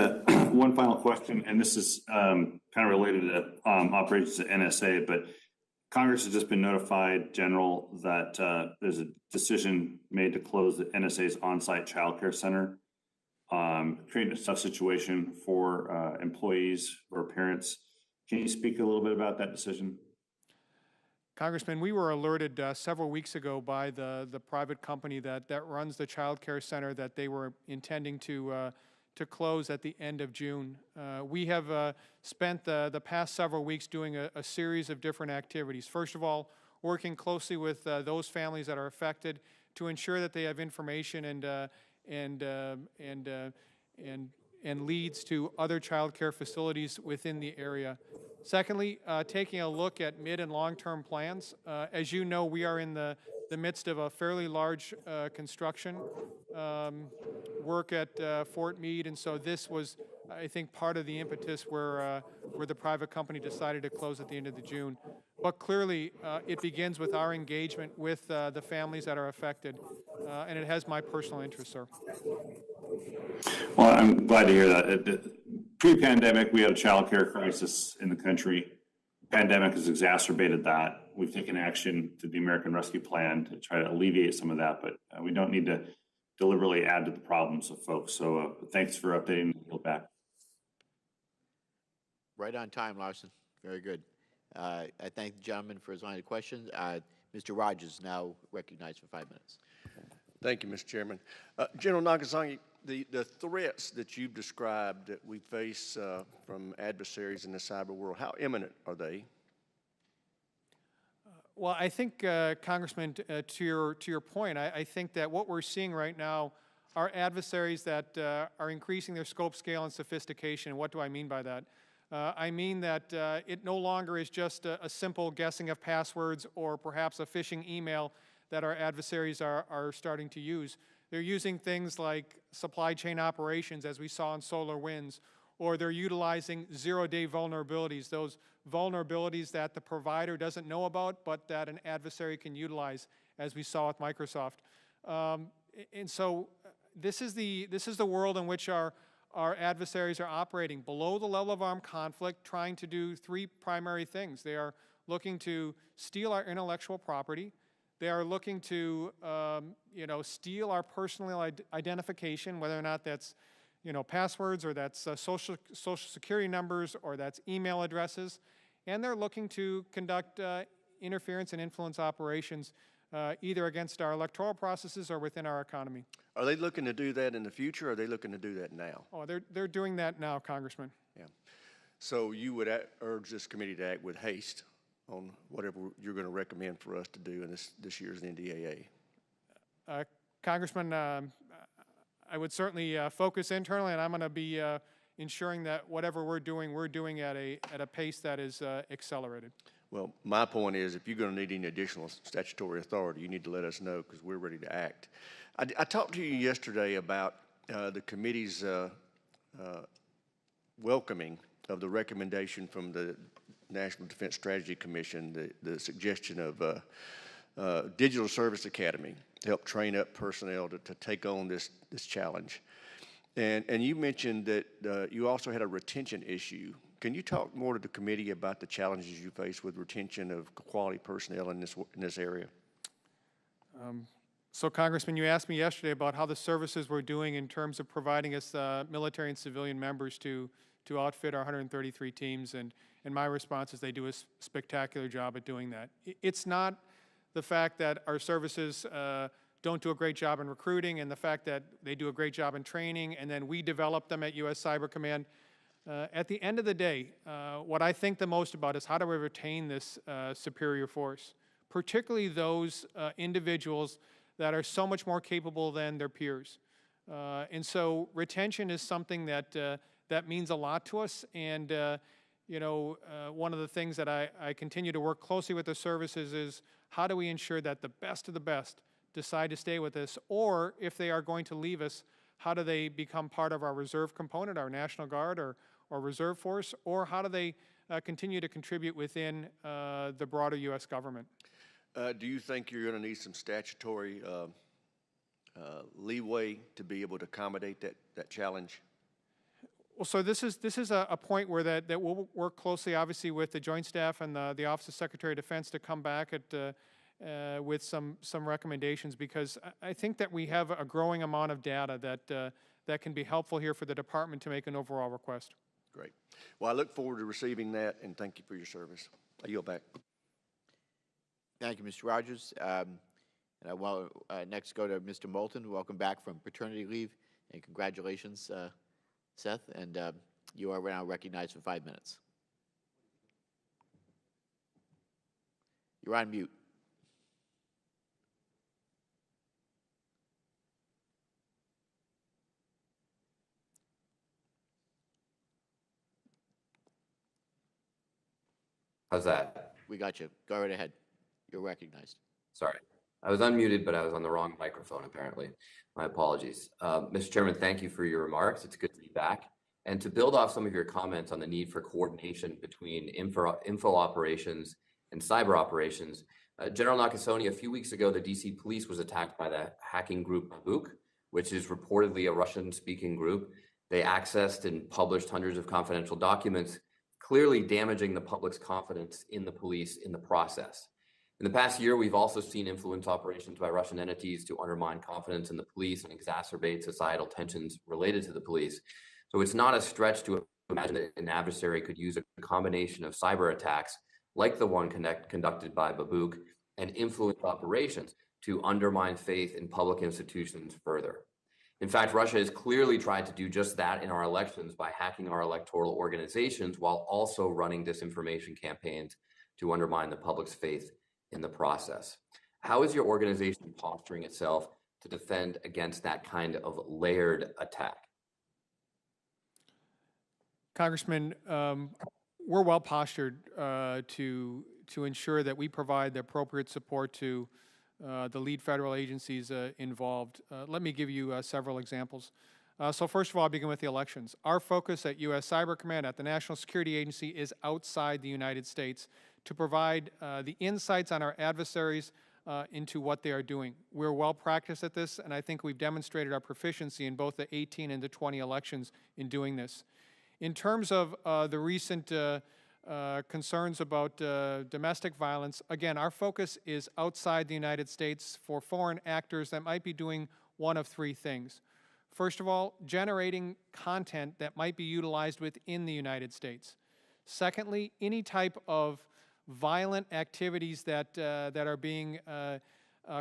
one final question, and this is kind of related to operations at NSA, but Congress has just been notified, General, that there's a decision made to close the NSA's on-site child care center, creating a tough situation for employees or parents. Can you speak a little bit about that decision? Congressman, we were alerted several weeks ago by the private company that runs the child care center that they were intending to close at the end of June. We have spent the past several weeks doing a series of different activities. First of all, working closely with those families that are affected to ensure that they have information and leads to other child care facilities within the area. Secondly, taking a look at mid and long-term plans. As you know, we are in the midst of a fairly large construction work at Fort Meade, and so this was, I think, part of the impetus where the private company decided to close at the end of June. But clearly, it begins with our engagement with the families that are affected, and it has my personal interest, sir. Well, I'm glad to hear that. Pre-pandemic, we had a child care crisis in the country. Pandemic has exacerbated that. We've taken action through the American Rescue Plan to try to alleviate some of that, but we don't need to deliberately add to the problems of folks. So thanks for updating the Yield back. Right on time, Larson. Very good. I thank the gentleman for his line of questions. Mr. Rogers now recognized for 5 minutes. Thank you, Mr. Chairman. General Nakasone, the threats that you've described that we face from adversaries in the cyber world, how imminent are they? Well, I think, Congressman, to your point, I think that what we're seeing right now are adversaries that are increasing their scope, scale, and sophistication. And what do I mean by that? I mean that it no longer is just a simple guessing of passwords or perhaps a phishing email that our adversaries are starting to use. They're using things like supply chain operations, as we saw in SolarWinds, or they're utilizing zero-day vulnerabilities, those vulnerabilities that the provider doesn't know about, but that an adversary can utilize, as we saw with Microsoft. And so this is the world in which our adversaries are operating below the level of armed conflict, trying to do three primary things. They are looking to steal our intellectual property. They are looking to, steal our personal identification, whether or not that's, passwords, or that's social security numbers, or that's email addresses. And they're looking to conduct interference and influence operations either against our electoral processes or within our economy. Are they looking to do that in the future, or are they looking to do that now? Oh, they're doing that now, Congressman. Yeah. So you would urge this committee to act with haste on whatever you're going to recommend for us to do in this year's NDAA. Congressman, I would certainly focus internally, and I'm going to be ensuring that whatever we're doing at a pace that is accelerated. Well, my point is, if you're going to need any additional statutory authority, you need to let us know, because we're ready to act. I talked to you yesterday about the committee's welcoming of the recommendation from the National Defense Strategy Commission, the suggestion of Digital Service Academy to help train up personnel to take on this challenge. And you mentioned that you also had a retention issue. Can you talk more to the committee about the challenges you face with retention of quality personnel in this area? So, Congressman, you asked me yesterday about how the services were doing in terms of providing us military and civilian members to outfit our 133 teams, and my response is they do a spectacular job at doing that. It's not the fact that our services don't do a great job in recruiting and the fact that they do a great job in training and then we develop them at U.S. Cyber Command. At the end of the day, what I think the most about is how do we retain this superior force, particularly those individuals that are so much more capable than their peers. And so retention is something that means a lot to us. And one of the things that I continue to work closely with the services is how do we ensure that the best of the best decide to stay with us, or if they are going to leave us, how do they become part of our reserve component, our National Guard or reserve force, or how do they continue to contribute within the broader U.S. government? Do you think you're going to need some statutory leeway to be able to accommodate that challenge? Well, so this is a point where that we'll work closely, obviously, with the Joint Staff and the Office of Secretary of Defense to come back with some recommendations, because I think that we have a growing amount of data that can be helpful here for the department to make an overall request. Great. Well, I look forward to receiving that, and thank you for your service. I yield back. Thank you, Mr. Rogers. And I will next go to Mr. Moulton. Welcome back from paternity leave, and congratulations, Seth. And you are now recognized for 5 minutes. You're on mute. How's that? We got you. Go right ahead. You're recognized. Sorry. I was unmuted, but I was on the wrong microphone, apparently. My apologies. Mr. Chairman, thank you for your remarks. It's good to be back. And to build off some of your comments on the need for coordination between info operations and cyber operations. General Nakasone, a few weeks ago, the DC police was attacked by the hacking group Babook, which is reportedly a Russian-speaking group. They accessed and published hundreds of confidential documents, clearly damaging the public's confidence in the police in the process. In the past year, we've also seen influence operations by Russian entities to undermine confidence in the police and exacerbate societal tensions related to the police. So it's not a stretch to imagine that an adversary could use a combination of cyber attacks like the one conducted by Babook and influence operations to undermine faith in public institutions further. In fact, Russia has clearly tried to do just that in our elections by hacking our electoral organizations while also running disinformation campaigns to undermine the public's faith in the process. How is your organization posturing itself to defend against that kind of layered attack? Congressman, we're well postured to ensure that we provide the appropriate support to the lead federal agencies involved. Let me give you several examples. So first of all, I'll begin with the elections. Our focus at U.S. Cyber Command, at the National Security Agency, is outside the United States to provide the insights on our adversaries into what they are doing. We're well practiced at this, and I think we've demonstrated our proficiency in both the 18 and the 20 elections in doing this. In terms of the recent concerns about domestic violence, again, our focus is outside the United States for foreign actors that might be doing one of three things. First of all, generating content that might be utilized within the United States. Secondly, any type of violent activities that are being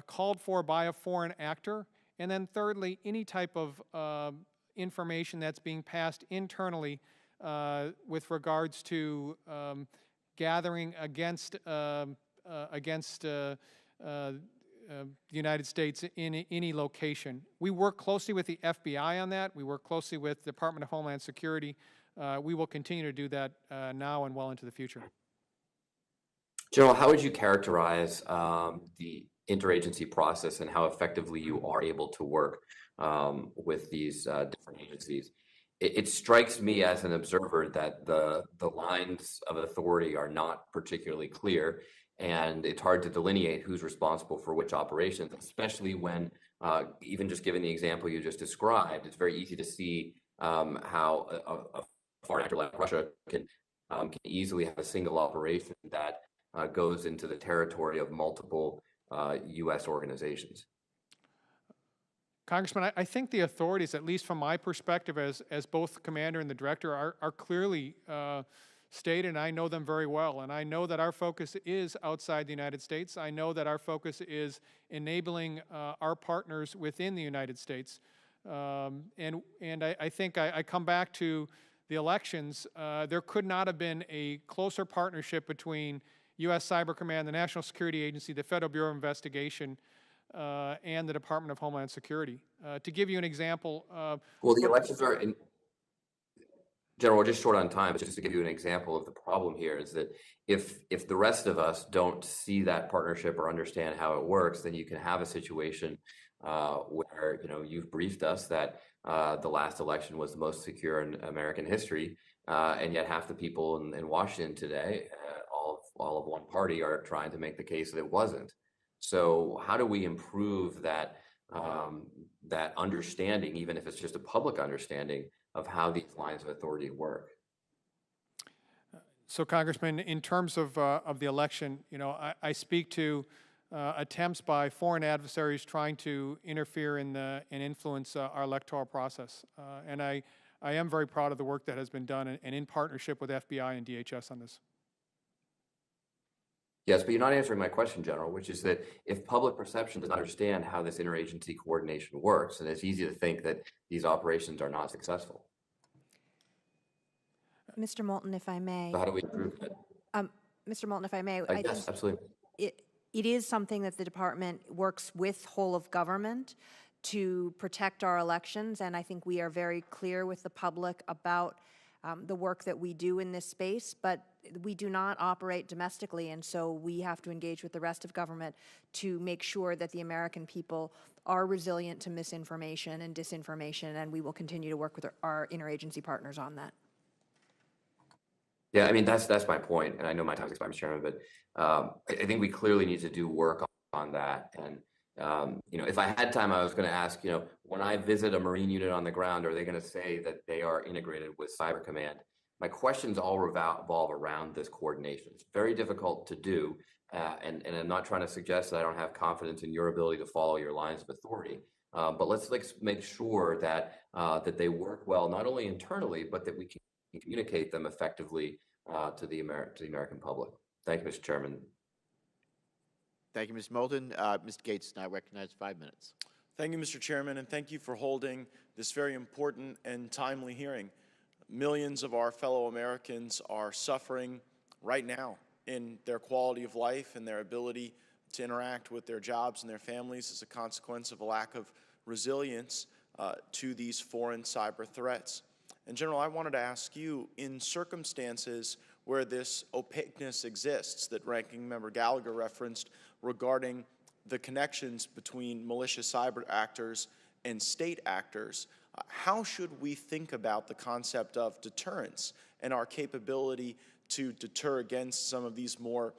called for by a foreign actor. And then thirdly, any type of information that's being passed internally with regards to gathering against the United States in any location. We work closely with the FBI on that. We work closely with the Department of Homeland Security. We will continue to do that now and well into the future. General, how would you characterize the interagency process and how effectively you are able to work with these different agencies? It strikes me as an observer that the lines of authority are not particularly clear, and it's hard to delineate who's responsible for which operations, especially when, even just given the example you just described, it's very easy to see how a foreign actor like Russia can easily have a single operation that goes into the territory of multiple U.S. organizations. Congressman, I think the authorities, at least from my perspective as both the commander and the director, are clearly stated, and I know them very well. And I know that our focus is outside the United States. I know that our focus is enabling our partners within the United States. And I think I come back to the elections. There could not have been a closer partnership between U.S. Cyber Command, the National Security Agency, the Federal Bureau of Investigation, and the Department of Homeland Security. To give you an example. Well, the elections are, General, we're just short on time, but just to give you an example of the problem here is that if the rest of us don't see that partnership or understand how it works, then you can have a situation where, you've briefed us that the last election was the most secure in American history, and yet half the people in Washington today, all of one party, are trying to make the case that it wasn't. So how do we improve that that understanding, even if it's just a public understanding of how these lines of authority work? So, Congressman, in terms of the election, I speak to attempts by foreign adversaries trying to interfere and influence our electoral process. And I am very proud of the work that has been done and in partnership with FBI and DHS on this. Yes, but you're not answering my question, General, which is that if public perception doesn't understand how this interagency coordination works, then it's easy to think that these operations are not successful. Mr. Moulton, if I may. So how do we improve that? Mr. Moulton, if I may. Yes, absolutely. It is something that the department works with whole of government to protect our elections, and I think we are very clear with the public about the work that we do in this space, but we do not operate domestically, and so we have to engage with the rest of government to make sure that the American people are resilient to misinformation and disinformation, and we will continue to work with our interagency partners on that. Yeah, I mean, that's my point, and I know my time's expired, Mr. Chairman, but I think we clearly need to do work on that. And if I had time, I was going to ask, when I visit a Marine unit on the ground, are they going to say that they are integrated with Cyber Command? My questions all revolve around this coordination. It's very difficult to do, and I'm not trying to suggest that I don't have confidence in your ability to follow your lines of authority. But let's make sure that that they work well, not only internally, but that we can communicate them effectively to the American public. Thank you, Mr. Chairman. Thank you, Mr. Moulton. Mr. Gates now recognized 5 minutes. Thank you, Mr. Chairman, and thank you for holding this very important and timely hearing. Millions of our fellow Americans are suffering right now in their quality of life and their ability to interact with their jobs and their families as a consequence of a lack of resilience to these foreign cyber threats. And General, I wanted to ask you, in circumstances where this opaqueness exists that Ranking Member Gallagher referenced regarding the connections between malicious cyber actors and state actors, how should we think about the concept of deterrence and our capability to deter against some of these more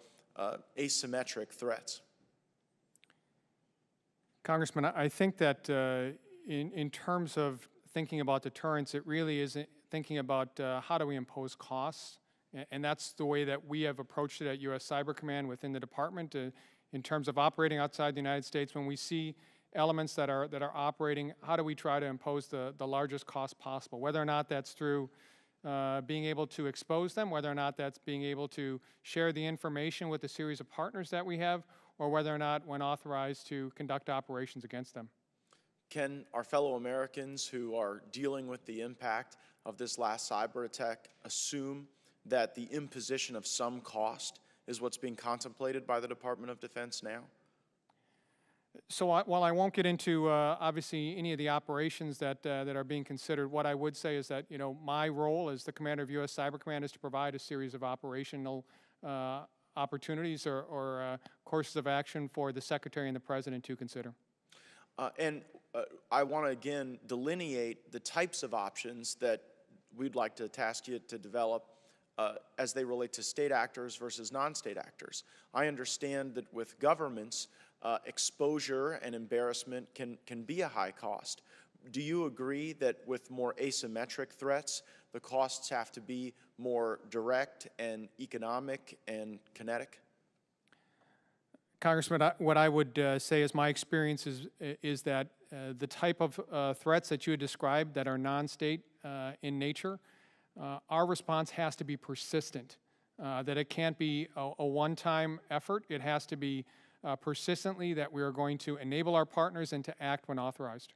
asymmetric threats? Congressman, I think that in terms of thinking about deterrence, it really is thinking about how do we impose costs, and that's the way that we have approached it at U.S. Cyber Command within the department in terms of operating outside the United States. When we see elements that are operating, how do we try to impose the largest cost possible, whether or not that's through being able to expose them, whether or not that's being able to share the information with a series of partners that we have, or whether or not when authorized to conduct operations against them. Can our fellow Americans who are dealing with the impact of this last cyber attack assume that the imposition of some cost is what's being contemplated by the Department of Defense now? So while I won't get into obviously any of the operations that are being considered, what I would say is that my role as the commander of U.S. Cyber Command is to provide a series of operational opportunities or courses of action for the Secretary and the President to consider. I want to again delineate the types of options that we'd like to task you to develop as they relate to state actors versus non-state actors. I understand that with governments, exposure and embarrassment can be a high cost. Do you agree that with more asymmetric threats, the costs have to be more direct and economic and kinetic? Congressman, what I would say is my experience is that the type of threats that you had described that are non-state in nature, our response has to be persistent, that it can't be a one-time effort. It has to be persistently that we are going to enable our partners and to act when authorized.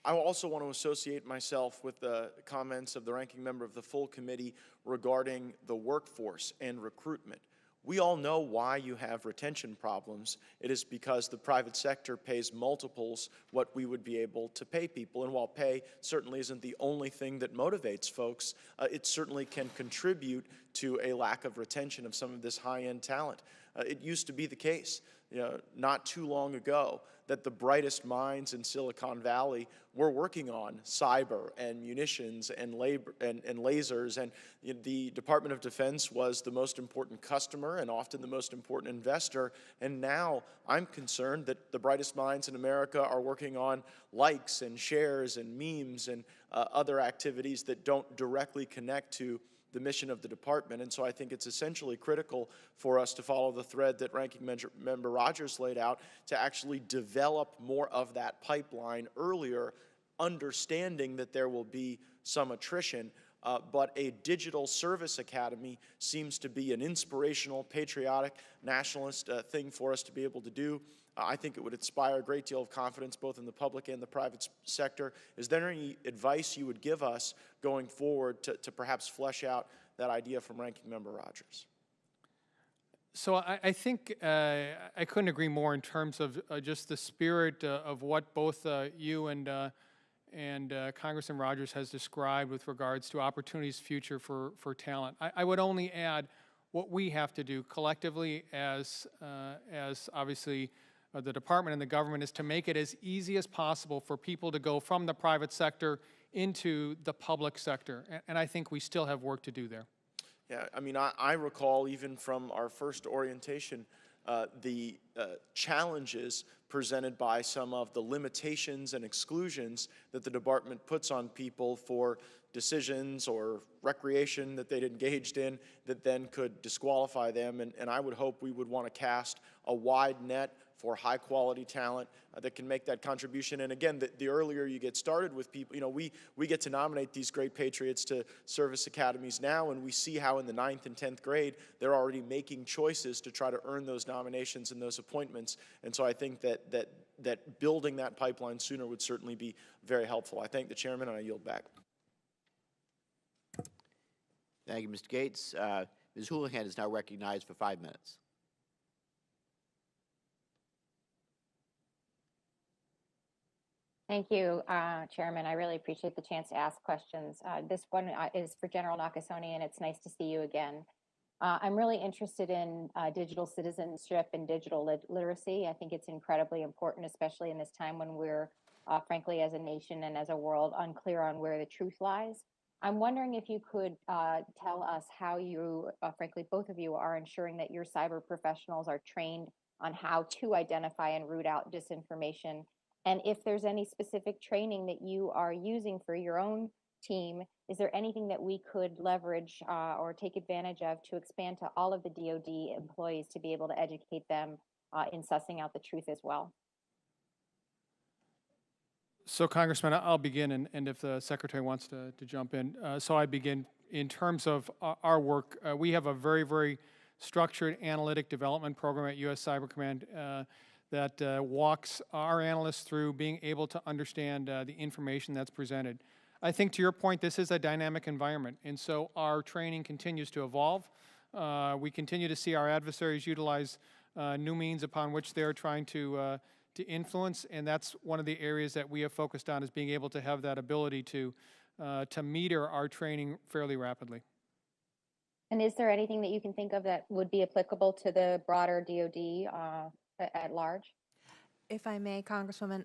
I also want to associate myself with the comments of the ranking member of the full committee regarding the workforce and recruitment. We all know why you have retention problems. It is because the private sector pays multiples what we would be able to pay people. And while pay certainly isn't the only thing that motivates folks, it certainly can contribute to a lack of retention of some of this high-end talent. It used to be the case, not too long ago, that the brightest minds in Silicon Valley were working on cyber and munitions and labor and lasers, and the Department of Defense was the most important customer and often the most important investor. And now I'm concerned that the brightest minds in America are working on likes and shares and memes and other activities that don't directly connect to the mission of the department. And so I think it's essentially critical for us to follow the thread that Ranking Member Rogers laid out to actually develop more of that pipeline earlier, understanding that there will be some attrition. But a digital service academy seems to be an inspirational, patriotic, nationalist thing for us to be able to do. I think it would inspire a great deal of confidence both in the public and the private sector. Is there any advice you would give us going forward to perhaps flesh out that idea from Ranking Member Rogers? So I think I couldn't agree more in terms of just the spirit of what both you and Congressman Rogers has described with regards to opportunities future for talent. I would only add what we have to do collectively as obviously the department and the government is to make it as easy as possible for people to go from the private sector into the public sector. And I think we still have work to do there. Yeah, I mean, I recall even from our first orientation, the challenges presented by some of the limitations and exclusions that the department puts on people for decisions or recreation that they'd engaged in that then could disqualify them. And I would hope we would want to cast a wide net for high-quality talent that can make that contribution. And again, the earlier you get started with people, you know, we get to nominate these great patriots to service academies now, and we see how in the 9th and 10th grade, they're already making choices to try to earn those nominations and those appointments. And so I think that building that pipeline sooner would certainly be very helpful. I thank the chairman, and I yield back. Thank you, Mr. Gates. Ms. Houlihan is now recognized for 5 minutes. Thank you, Chairman. I really appreciate the chance to ask questions. This one is for General Nakasone, and it's nice to see you again. I'm really interested in digital citizenship and digital literacy. I think it's incredibly important, especially in this time when we're, frankly, as a nation and as a world, unclear on where the truth lies. I'm wondering if you could tell us how you, frankly, both of you are ensuring that your cyber professionals are trained on how to identify and root out disinformation. And if there's any specific training that you are using for your own team, is there anything that we could leverage or take advantage of to expand to all of the DoD employees to be able to educate them in sussing out the truth as well? So, Congressman, I'll begin, and if the Secretary wants to jump in. So I begin. In terms of our work, we have a very, very structured analytic development program at U.S. Cyber Command that walks our analysts through being able to understand the information that's presented. I think, to your point, this is a dynamic environment, and so our training continues to evolve. We continue to see our adversaries utilize new means upon which they're trying to influence, and that's one of the areas that we have focused on, is being able to have that ability to meter our training fairly rapidly. And is there anything that you can think of that would be applicable to the broader DoD at large? If I may, Congresswoman,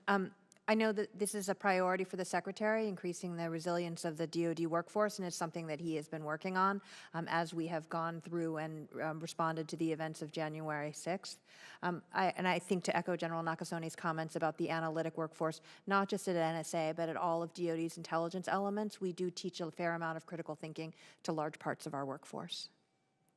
I know that this is a priority for the Secretary, increasing the resilience of the DoD workforce, and it's something that he has been working on as we have gone through and responded to the events of January 6th. I think, to echo General Nakasone's comments about the analytic workforce, not just at NSA, but at all of DoD's intelligence elements, we do teach a fair amount of critical thinking to large parts of our workforce.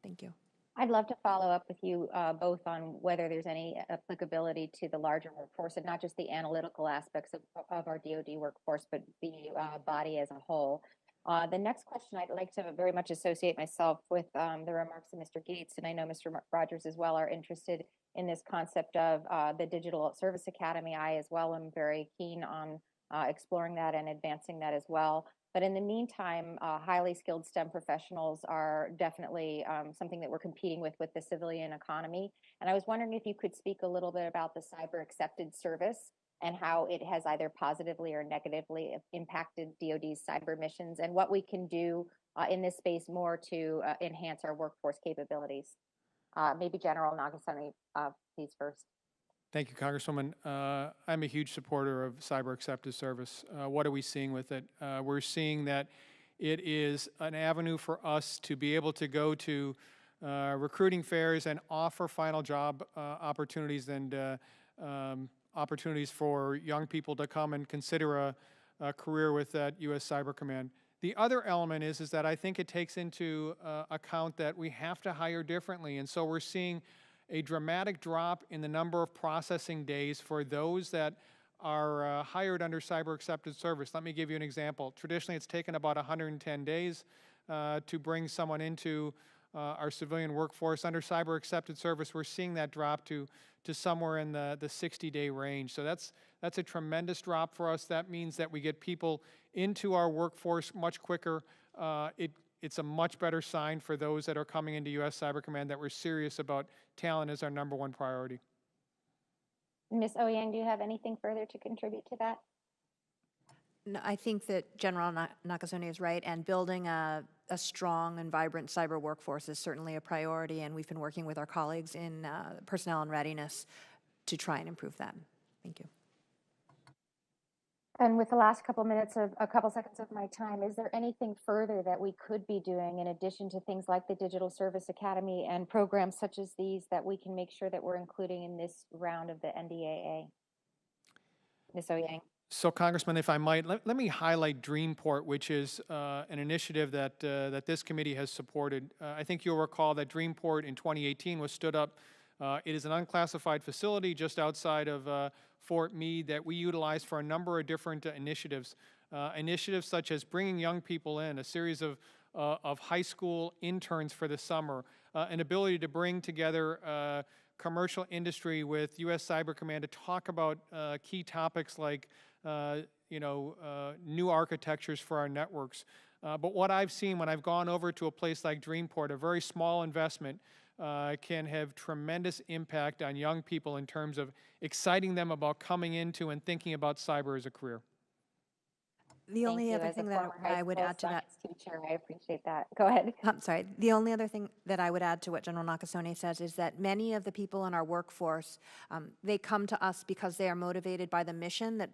Thank you. I'd love to follow up with you both on whether there's any applicability to the larger workforce, and not just the analytical aspects of our DoD workforce, but the body as a whole. The next question, I'd like to very much associate myself with the remarks of Mr. Gates, and I know Mr. Rogers as well are interested in this concept of the Digital Service Academy. I as well am very keen on exploring that and advancing that as well. But in the meantime, highly skilled STEM professionals are definitely something that we're competing with the civilian economy. And I was wondering if you could speak a little bit about the cyber accepted service and how it has either positively or negatively impacted DoD's cyber missions, and what we can do in this space more to enhance our workforce capabilities. Maybe General Nakasone, please first. Thank you, Congresswoman. I'm a huge supporter of cyber accepted service. What are we seeing with it? We're seeing that it is an avenue for us to be able to go to recruiting fairs and offer final job opportunities and opportunities for young people to come and consider a career with that U.S. Cyber Command. The other element is that I think it takes into account that we have to hire differently, and so we're seeing a dramatic drop in the number of processing days for those that are hired under cyber accepted service. Let me give you an example. Traditionally, it's taken about 110 days to bring someone into our civilian workforce. Under cyber accepted service, we're seeing that drop to somewhere in the 60-day range. So that's a tremendous drop for us. That means that we get people into our workforce much quicker. It's a much better sign for those that are coming into U.S. Cyber Command that we're serious about talent as our #1 priority. Ms. Ouyang, do you have anything further to contribute to that? No, I think that General Nakasone is right, and building a strong and vibrant cyber workforce is certainly a priority, and we've been working with our colleagues in personnel and readiness to try and improve that. Thank you. And with the last couple seconds of my time, is there anything further that we could be doing in addition to things like the Digital Service Academy and programs such as these that we can make sure that we're including in this round of the NDAA? Ms. Oyang. So, Congressman, if I might, let me highlight Dreamport, which is an initiative that this committee has supported. I think you'll recall that Dreamport in 2018 was stood up. It is an unclassified facility just outside of Fort Meade that we utilize for a number of different initiatives. Initiatives such as bringing young people in, a series of high school interns for the summer, an ability to bring together commercial industry with U.S. Cyber Command to talk about key topics like new architectures for our networks. But what I've seen when I've gone over to a place like Dreamport, a very small investment, can have tremendous impact on young people in terms of exciting them about coming into and thinking about cyber as a career. The only other thing that I would add to that, teacher, I appreciate that. Go ahead. I'm sorry. The only other thing that I would add to what General Nakasone says is that many of the people in our workforce, they come to us because they are motivated by the mission,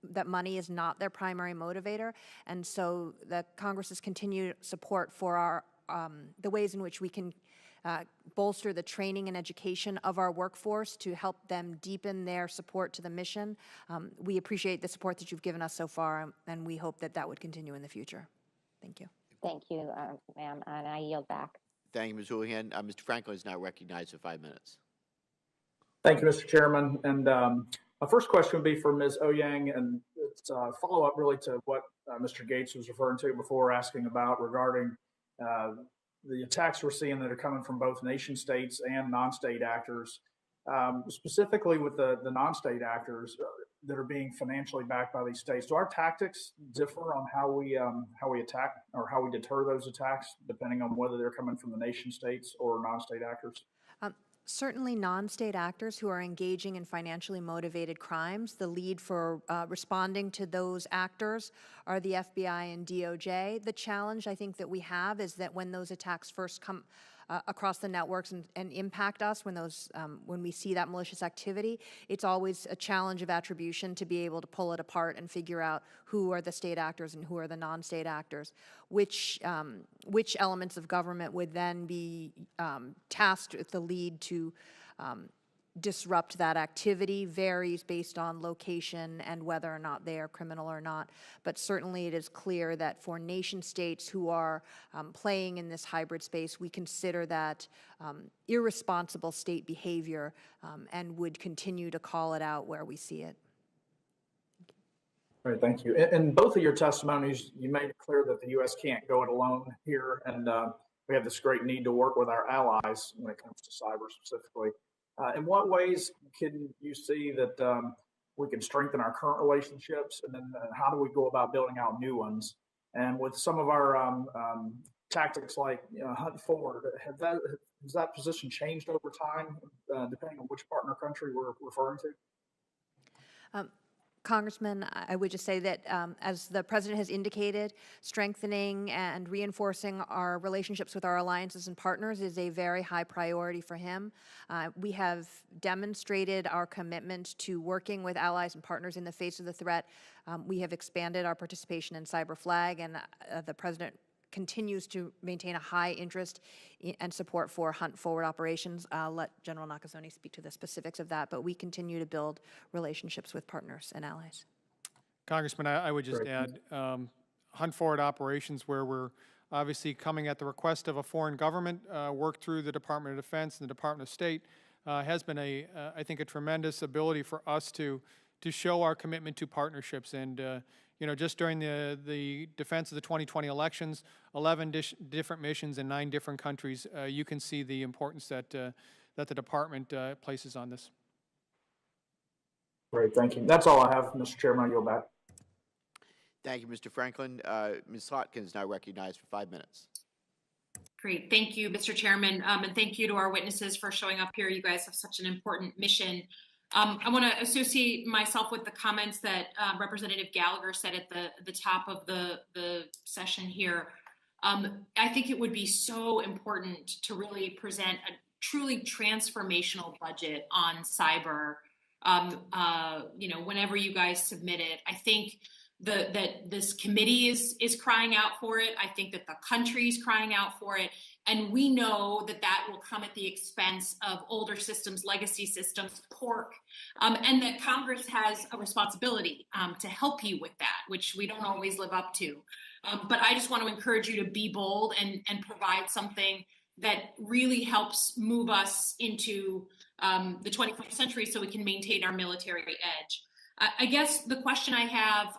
that money is not their primary motivator. And so the Congress's continued support for our the ways in which we can bolster the training and education of our workforce to help them deepen their support to the mission. We appreciate the support that you've given us so far, and we hope that that would continue in the future. Thank you. Thank you, ma'am, and I yield back. Thank you, Ms. Houlihan. Mr. Franklin is now recognized for 5 minutes. Thank you, Mr. Chairman. And my first question would be for Ms. Oyang, and it's a follow-up really to what Mr. Gates was referring to before, asking about regarding the attacks we're seeing that are coming from both nation states and non-state actors, specifically with the non-state actors that are being financially backed by these states. Do our tactics differ on how we attack or how we deter those attacks, depending on whether they're coming from the nation states or non-state actors? Certainly non-state actors who are engaging in financially motivated crimes. The lead for responding to those actors are the FBI and DOJ. The challenge I think that we have is that when those attacks first come across the networks and impact us, when we see that malicious activity, it's always a challenge of attribution to be able to pull it apart and figure out who are the state actors and who are the non-state actors. Which elements of government would then be tasked with the lead to disrupt that activity varies based on location and whether or not they are criminal or not. But certainly it is clear that for nation states who are playing in this hybrid space, we consider that irresponsible state behavior and would continue to call it out where we see it. All right, thank you. In both of your testimonies, you made it clear that the U.S. can't go it alone here, and we have this great need to work with our allies when it comes to cyber specifically. In what ways can you see that we can strengthen our current relationships, and then how do we go about building out new ones? And with some of our tactics like hunt forward, has that position changed over time, depending on which partner country we're referring to? Congressman, I would just say that as the President has indicated, strengthening and reinforcing our relationships with our alliances and partners is a very high priority for him. We have demonstrated our commitment to working with allies and partners in the face of the threat. We have expanded our participation in Cyber Flag, and the President continues to maintain a high interest and support for hunt forward operations. I'll let General Nakasone speak to the specifics of that, but we continue to build relationships with partners and allies. Congressman, I would just add hunt forward operations where we're obviously coming at the request of a foreign government, work through the Department of Defense and the Department of State, has been I think a tremendous ability for us to show our commitment to partnerships. And just during the defense of the 2020 elections, 11 different missions in 9 different countries, you can see the importance that the department places on this. Great, thank you. That's all I have, Mr. Chairman. I yield back. Thank you, Mr. Franklin. Ms. Slotkin is now recognized for 5 minutes. Great, thank you, Mr. Chairman, and thank you to our witnesses for showing up here. You guys have such an important mission. I want to associate myself with the comments that Representative Gallagher said at the top of the session here. I think it would be so important to really present a truly transformational budget on cyber. Whenever you guys submit it, I think that this committee is crying out for it. I think that the country's crying out for it. And we know that that will come at the expense of older systems, legacy systems, pork, and that Congress has a responsibility to help you with that, which we don't always live up to. But I just want to encourage you to be bold and provide something that really helps move us into the 21st century so we can maintain our military edge. I guess the question I have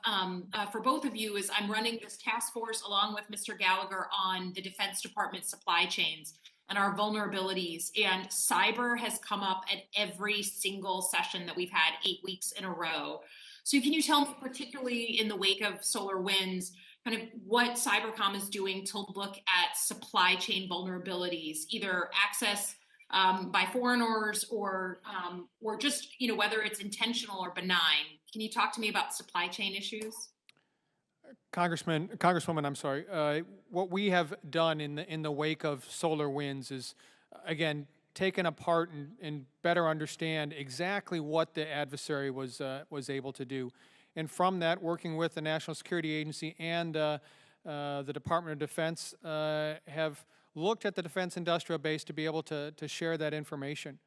for both of you is I'm running this task force along with Mr. Gallagher on the Defense Department supply chains and our vulnerabilities. And cyber has come up at every single session that we've had 8 weeks in a row. So can you tell me, particularly in the wake of SolarWinds, kind of what Cybercom is doing to look at supply chain vulnerabilities, either access by foreigners or just, whether it's intentional or benign. Can you talk to me about supply chain issues? Congresswoman, I'm sorry. What we have done in the wake of SolarWinds is, again, taken apart and better understand exactly what the adversary was able to do. And from that, working with the National Security Agency and the Department of Defense have looked at the defense industrial base to be able to share that information.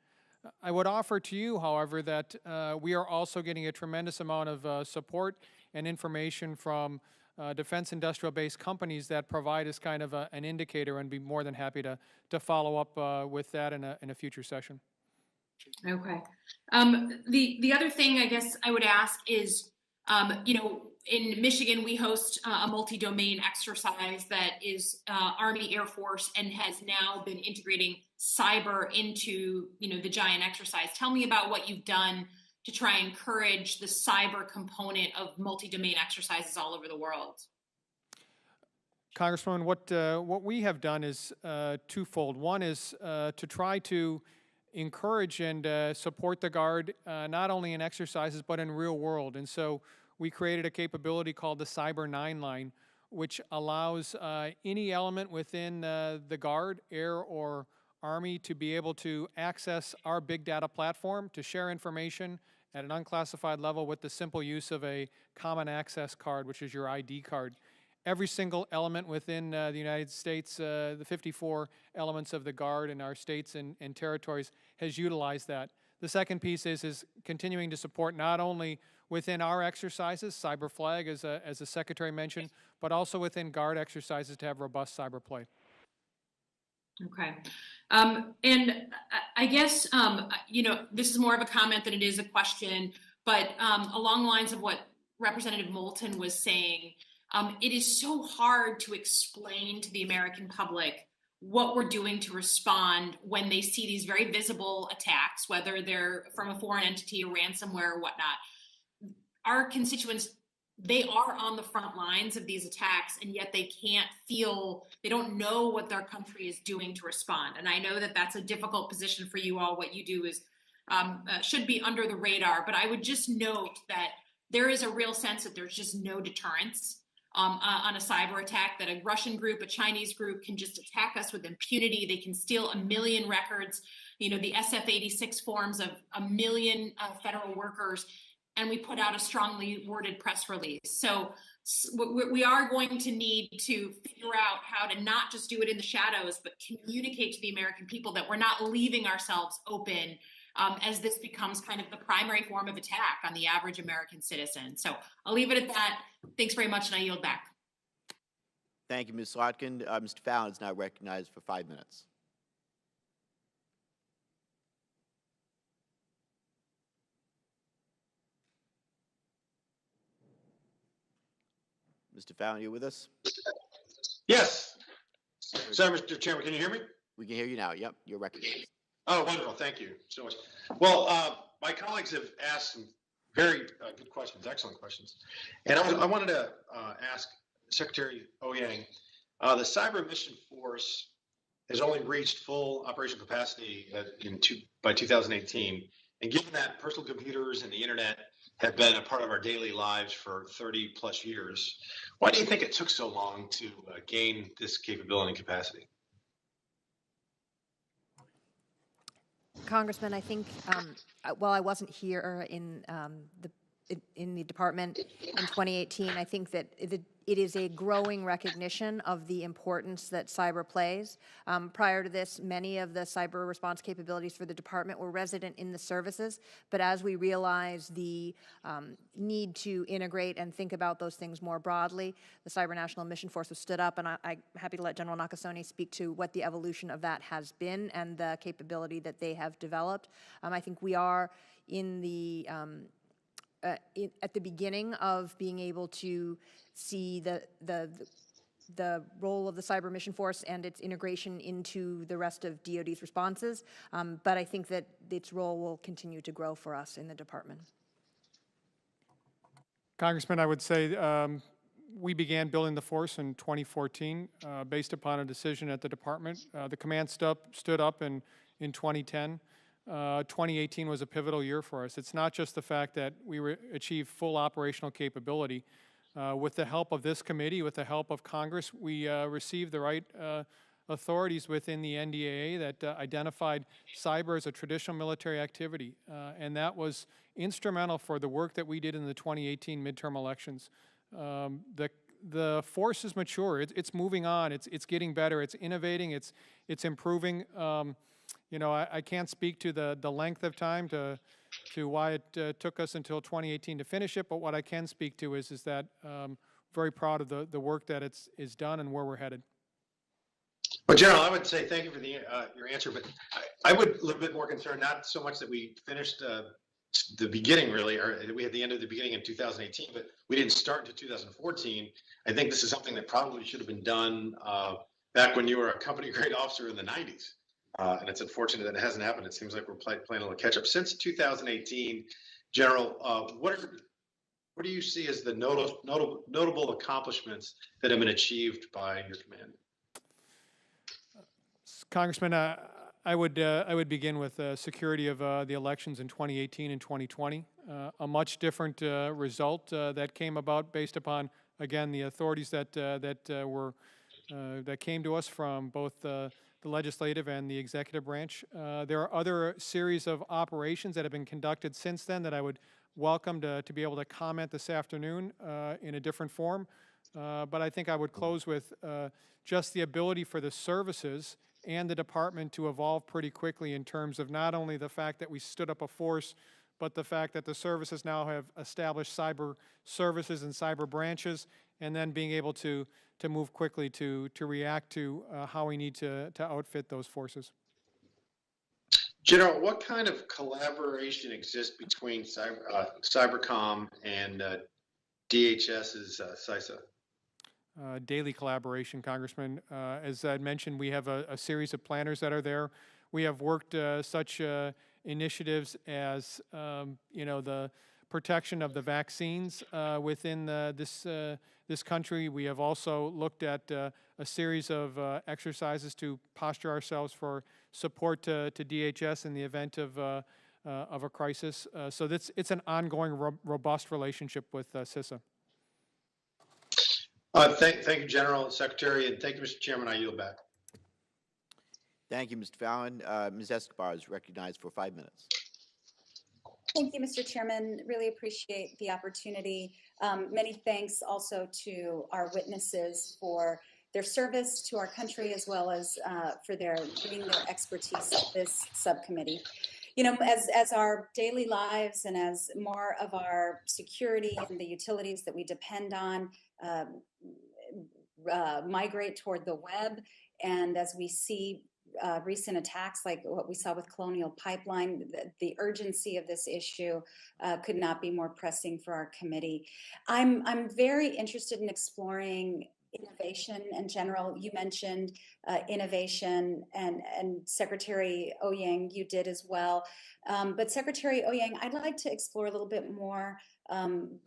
I would offer to you, however, that we are also getting a tremendous amount of support and information from defense industrial base companies that provide us kind of an indicator, and be more than happy to follow up with that in a future session. Okay. The other thing I guess I would ask is, in Michigan, we host a multi-domain exercise that is Army, Air Force, and has now been integrating cyber into, the giant exercise. Tell me about what you've done to try and encourage the cyber component of multi-domain exercises all over the world. Congresswoman, what we have done is twofold. One is to try to encourage and support the Guard, not only in exercises, but in real world. And so we created a capability called the Cyber 9 line, which allows any element within the Guard, Air, or Army to be able to access our big data platform to share information at an unclassified level with the simple use of a common access card, which is your ID card. Every single element within the United States, the 54 elements of the Guard in our states and territories, has utilized that. The second piece is continuing to support not only within our exercises, Cyber Flag, as the Secretary mentioned, but also within Guard exercises to have robust cyber play. Okay. And I guess, this is more of a comment than it is a question, but along the lines of what Representative Moulton was saying, it is so hard to explain to the American public what we're doing to respond when they see these very visible attacks, whether they're from a foreign entity or ransomware or whatnot. Our constituents, they are on the front lines of these attacks, and yet they don't know what their country is doing to respond. And I know that that's a difficult position for you all. What you do is should be under the radar, but I would just note that there is a real sense that there's just no deterrence on a cyber attack, that a Russian group, a Chinese group can just attack us with impunity. They can steal 1 million records, the SF-86 forms of 1 million federal workers, and we put out a strongly worded press release. So we are going to need to figure out how to not just do it in the shadows, but communicate to the American people that we're not leaving ourselves open as this becomes kind of the primary form of attack on the average American citizen. So I'll leave it at that. Thanks very much, and I yield back. Thank you, Ms. Slotkin. Mr. Fallon is now recognized for 5 minutes. Mr. Fallon, you with us? Yes. Sorry, Mr. Chairman, can you hear me? We can hear you now. Yep, you're recognized. Oh, wonderful. Thank you so much. Well, my colleagues have asked some very good questions, excellent questions. And I wanted to ask Secretary Ouyang, the Cyber Mission Force has only reached full operational capacity by 2018. And given that personal computers and the internet have been a part of our daily lives for 30 plus years, why do you think it took so long to gain this capability and capacity? Congressman, I think, while I wasn't here in the in the department in 2018. I think that it is a growing recognition of the importance that cyber plays. Prior to this, many of the cyber response capabilities for the department were resident in the services, but as we realize the need to integrate and think about those things more broadly, the Cyber National Mission Force was stood up, and I'm happy to let General Nakasone speak to what the evolution of that has been and the capability that they have developed. I think we are in the at the beginning of being able to see the role of the Cyber Mission Force and its integration into the rest of DoD's responses, but I think that its role will continue to grow for us in the department. Congressman, I would say we began building the force in 2014 based upon a decision at the department. The command stood up in 2010. 2018 was a pivotal year for us. It's not just the fact that we achieved full operational capability. With the help of this committee, with the help of Congress, we received the right authorities within the NDAA that identified cyber as a traditional military activity, and that was instrumental for the work that we did in the 2018 midterm elections. The force is mature. It's moving on. It's getting better. It's innovating. It's improving. You know, I can't speak to the length of time to why it took us until 2018 to finish it, but what I can speak to is that very proud of the work that is done and where we're headed. Well, General, I would say thank you for your answer, but I would a little bit more concerned, not so much that we finished the beginning really, or we had the end of the beginning in 2018, but we didn't start until 2014. I think this is something that probably should have been done back when you were a company grade officer in the 90s. And it's unfortunate that it hasn't happened. It seems like we're playing a little catch up. Since 2018, General, what do you see as the notable accomplishments that have been achieved by your command? Congressman, I would begin with security of the elections in 2018 and 2020. A much different result that came about based upon, again, the authorities that came to us from both the legislative and the executive branch. There are other series of operations that have been conducted since then that I would welcome to be able to comment this afternoon in a different form. But I think I would close with just the ability for the services and the department to evolve pretty quickly in terms of not only the fact that we stood up a force, but the fact that the services now have established cyber services and cyber branches, and then being able to move quickly to react to how we need to outfit those forces. General, what kind of collaboration exists between Cybercom and DHS's CISA? Daily collaboration, Congressman. As I mentioned, we have a series of planners that are there. We have worked such initiatives as the protection of the vaccines within this country. We have also looked at a series of exercises to posture ourselves for support to DHS in the event of a crisis. So it's an ongoing, robust relationship with CISA. Thank you, General, Secretary, and thank you, Mr. Chairman. I yield back. Thank you, Mr. Fallon. Ms. Escobar is recognized for 5 minutes. Thank you, Mr. Chairman. Really appreciate the opportunity. Many thanks also to our witnesses for their service to our country, as well as for bringing their expertise to this subcommittee. You know, as our daily lives and as more of our security and the utilities that we depend on migrate toward the web, and as we see recent attacks like what we saw with Colonial Pipeline, the urgency of this issue could not be more pressing for our committee. I'm very interested in exploring innovation in general. You mentioned innovation, and Secretary Ouyang, you did as well. But Secretary Ouyang, I'd like to explore a little bit more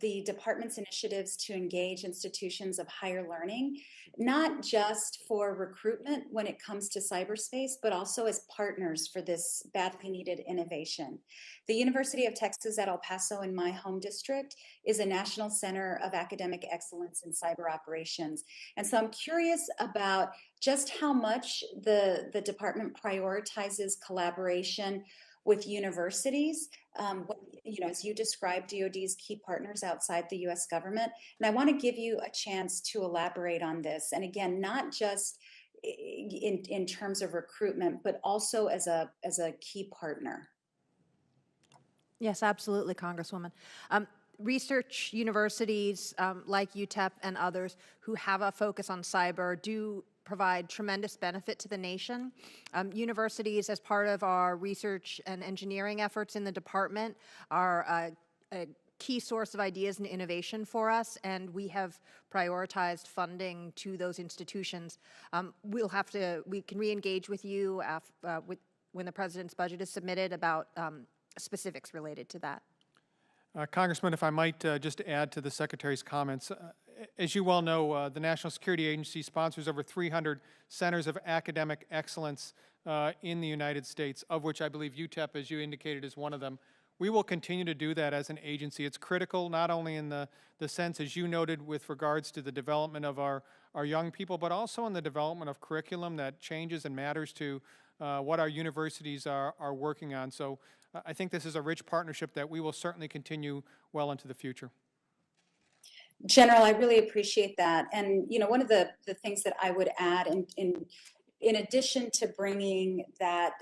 the department's initiatives to engage institutions of higher learning, not just for recruitment when it comes to cyberspace, but also as partners for this badly needed innovation. The University of Texas at El Paso, in my home district, is a national center of academic excellence in cyber operations. And so I'm curious about just how much the department prioritizes collaboration with universities, as you described, DoD's key partners outside the U.S. government. And I want to give you a chance to elaborate on this. And again, not just in terms of recruitment, but also as a key partner. Yes, absolutely, Congresswoman. Research universities like UTEP and others who have a focus on cyber do provide tremendous benefit to the nation. Universities, as part of our research and engineering efforts in the department, are a key source of ideas and innovation for us, and we have prioritized funding to those institutions. We can re-engage with you when the President's budget is submitted about specifics related to that. Congressman, if I might just add to the Secretary's comments. As you well know, the National Security Agency sponsors over 300 centers of academic excellence in the United States, of which I believe UTEP, as you indicated, is one of them. We will continue to do that as an agency. It's critical not only in the sense, as you noted, with regards to the development of our young people, but also in the development of curriculum that changes and matters to what our universities are working on. So I think this is a rich partnership that we will certainly continue well into the future. General, I really appreciate that. And, one of the things that I would add in addition to bringing that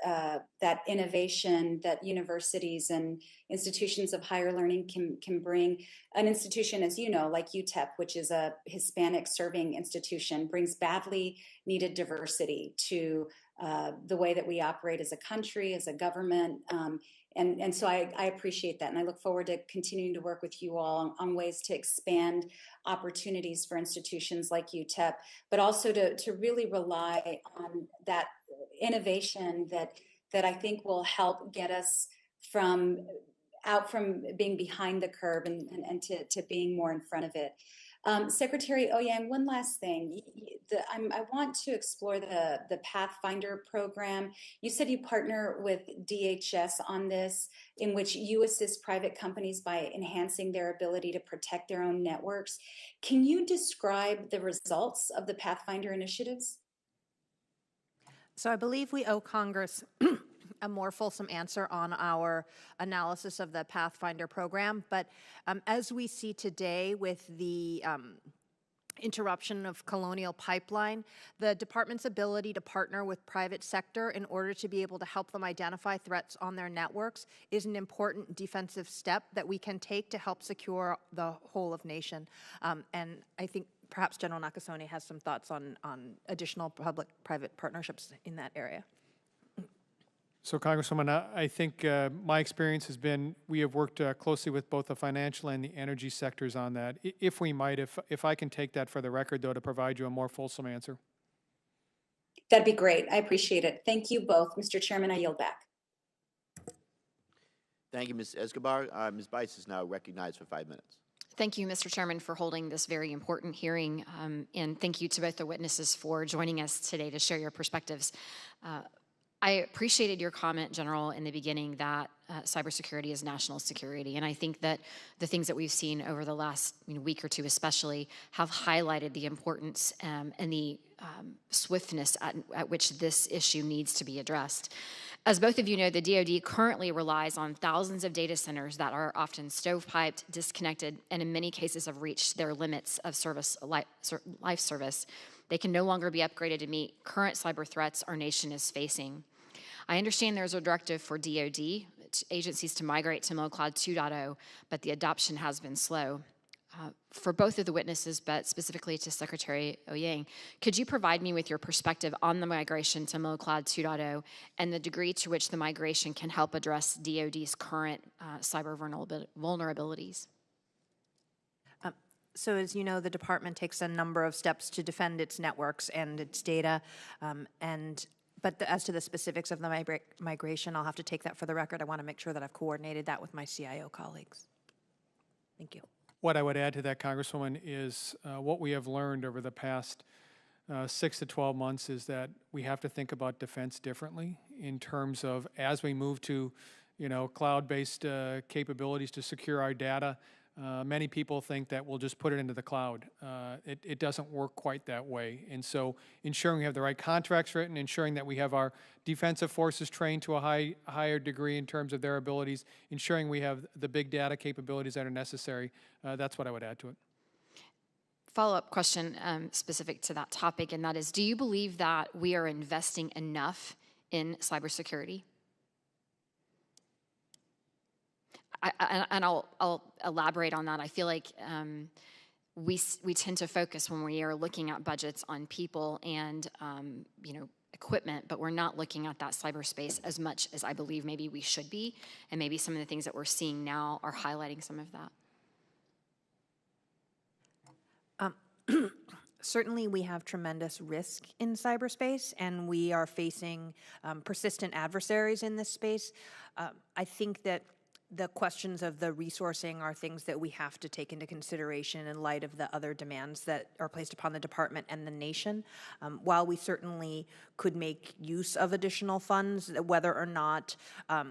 innovation that universities and institutions of higher learning can bring, an institution, as you know, like UTEP, which is a Hispanic serving institution, brings badly needed diversity to the way that we operate as a country, as a government. And so I appreciate that. And I look forward to continuing to work with you all on ways to expand opportunities for institutions like UTEP, but also to really rely on that innovation that I think will help get us out from being behind the curve and to being more in front of it. Secretary Ouyang, one last thing. I want to explore the Pathfinder program. You said you partner with DHS on this, in which you assist private companies by enhancing their ability to protect their own networks. Can you describe the results of the Pathfinder initiatives? So I believe we owe Congress a more fulsome answer on our analysis of the Pathfinder program. But as we see today with the interruption of Colonial Pipeline, the department's ability to partner with private sector in order to be able to help them identify threats on their networks is an important defensive step that we can take to help secure the whole of nation. And I think perhaps General Nakasone has some thoughts on additional public-private partnerships in that area. So, Congresswoman, I think my experience has been we have worked closely with both the financial and the energy sectors on that. If we might, if I can take that for the record, though, to provide you a more fulsome answer. That'd be great. I appreciate it. Thank you both. Mr. Chairman, I yield back. Thank you, Ms. Escobar. Ms. Bice is now recognized for 5 minutes. Thank you, Mr. Chairman, for holding this very important hearing, and thank you to both the witnesses for joining us today to share your perspectives. I appreciated your comment, General, in the beginning that cybersecurity is national security, and I think that the things that we've seen over the last week or two especially have highlighted the importance and the swiftness at which this issue needs to be addressed. As both of you know, the DoD currently relies on thousands of data centers that are often stovepiped, disconnected, and in many cases have reached their limits of life service. They can no longer be upgraded to meet current cyber threats our nation is facing. I understand there's a directive for DoD agencies to migrate to MilCloud 2.0, but the adoption has been slow. For both of the witnesses, but specifically to Secretary Ouyang, could you provide me with your perspective on the migration to MilCloud 2.0 and the degree to which the migration can help address DoD's current cyber vulnerabilities? So as you know, the department takes a number of steps to defend its networks and its data. But as to the specifics of the migration, I'll have to take that for the record. I want to make sure that I've coordinated that with my CIO colleagues. Thank you. What I would add to that, Congresswoman, is what we have learned over the past 6 to 12 months is that we have to think about defense differently in terms of as we move to, cloud-based capabilities to secure our data. Many people think that we'll just put it into the cloud. It doesn't work quite that way. And so ensuring we have the right contracts written, ensuring that we have our defensive forces trained to a higher degree in terms of their abilities, ensuring we have the big data capabilities that are necessary, that's what I would add to it. Follow-up question specific to that topic, and that is, do you believe that we are investing enough in cybersecurity? I'll elaborate on that. I feel like we tend to focus when we are looking at budgets on people and equipment, but we're not looking at that cyberspace as much as I believe maybe we should be, and maybe some of the things that we're seeing now are highlighting some of that. Certainly, we have tremendous risk in cyberspace, and we are facing persistent adversaries in this space. I think that the questions of the resourcing are things that we have to take into consideration in light of the other demands that are placed upon the department and the nation. While we certainly could make use of additional funds, whether or not how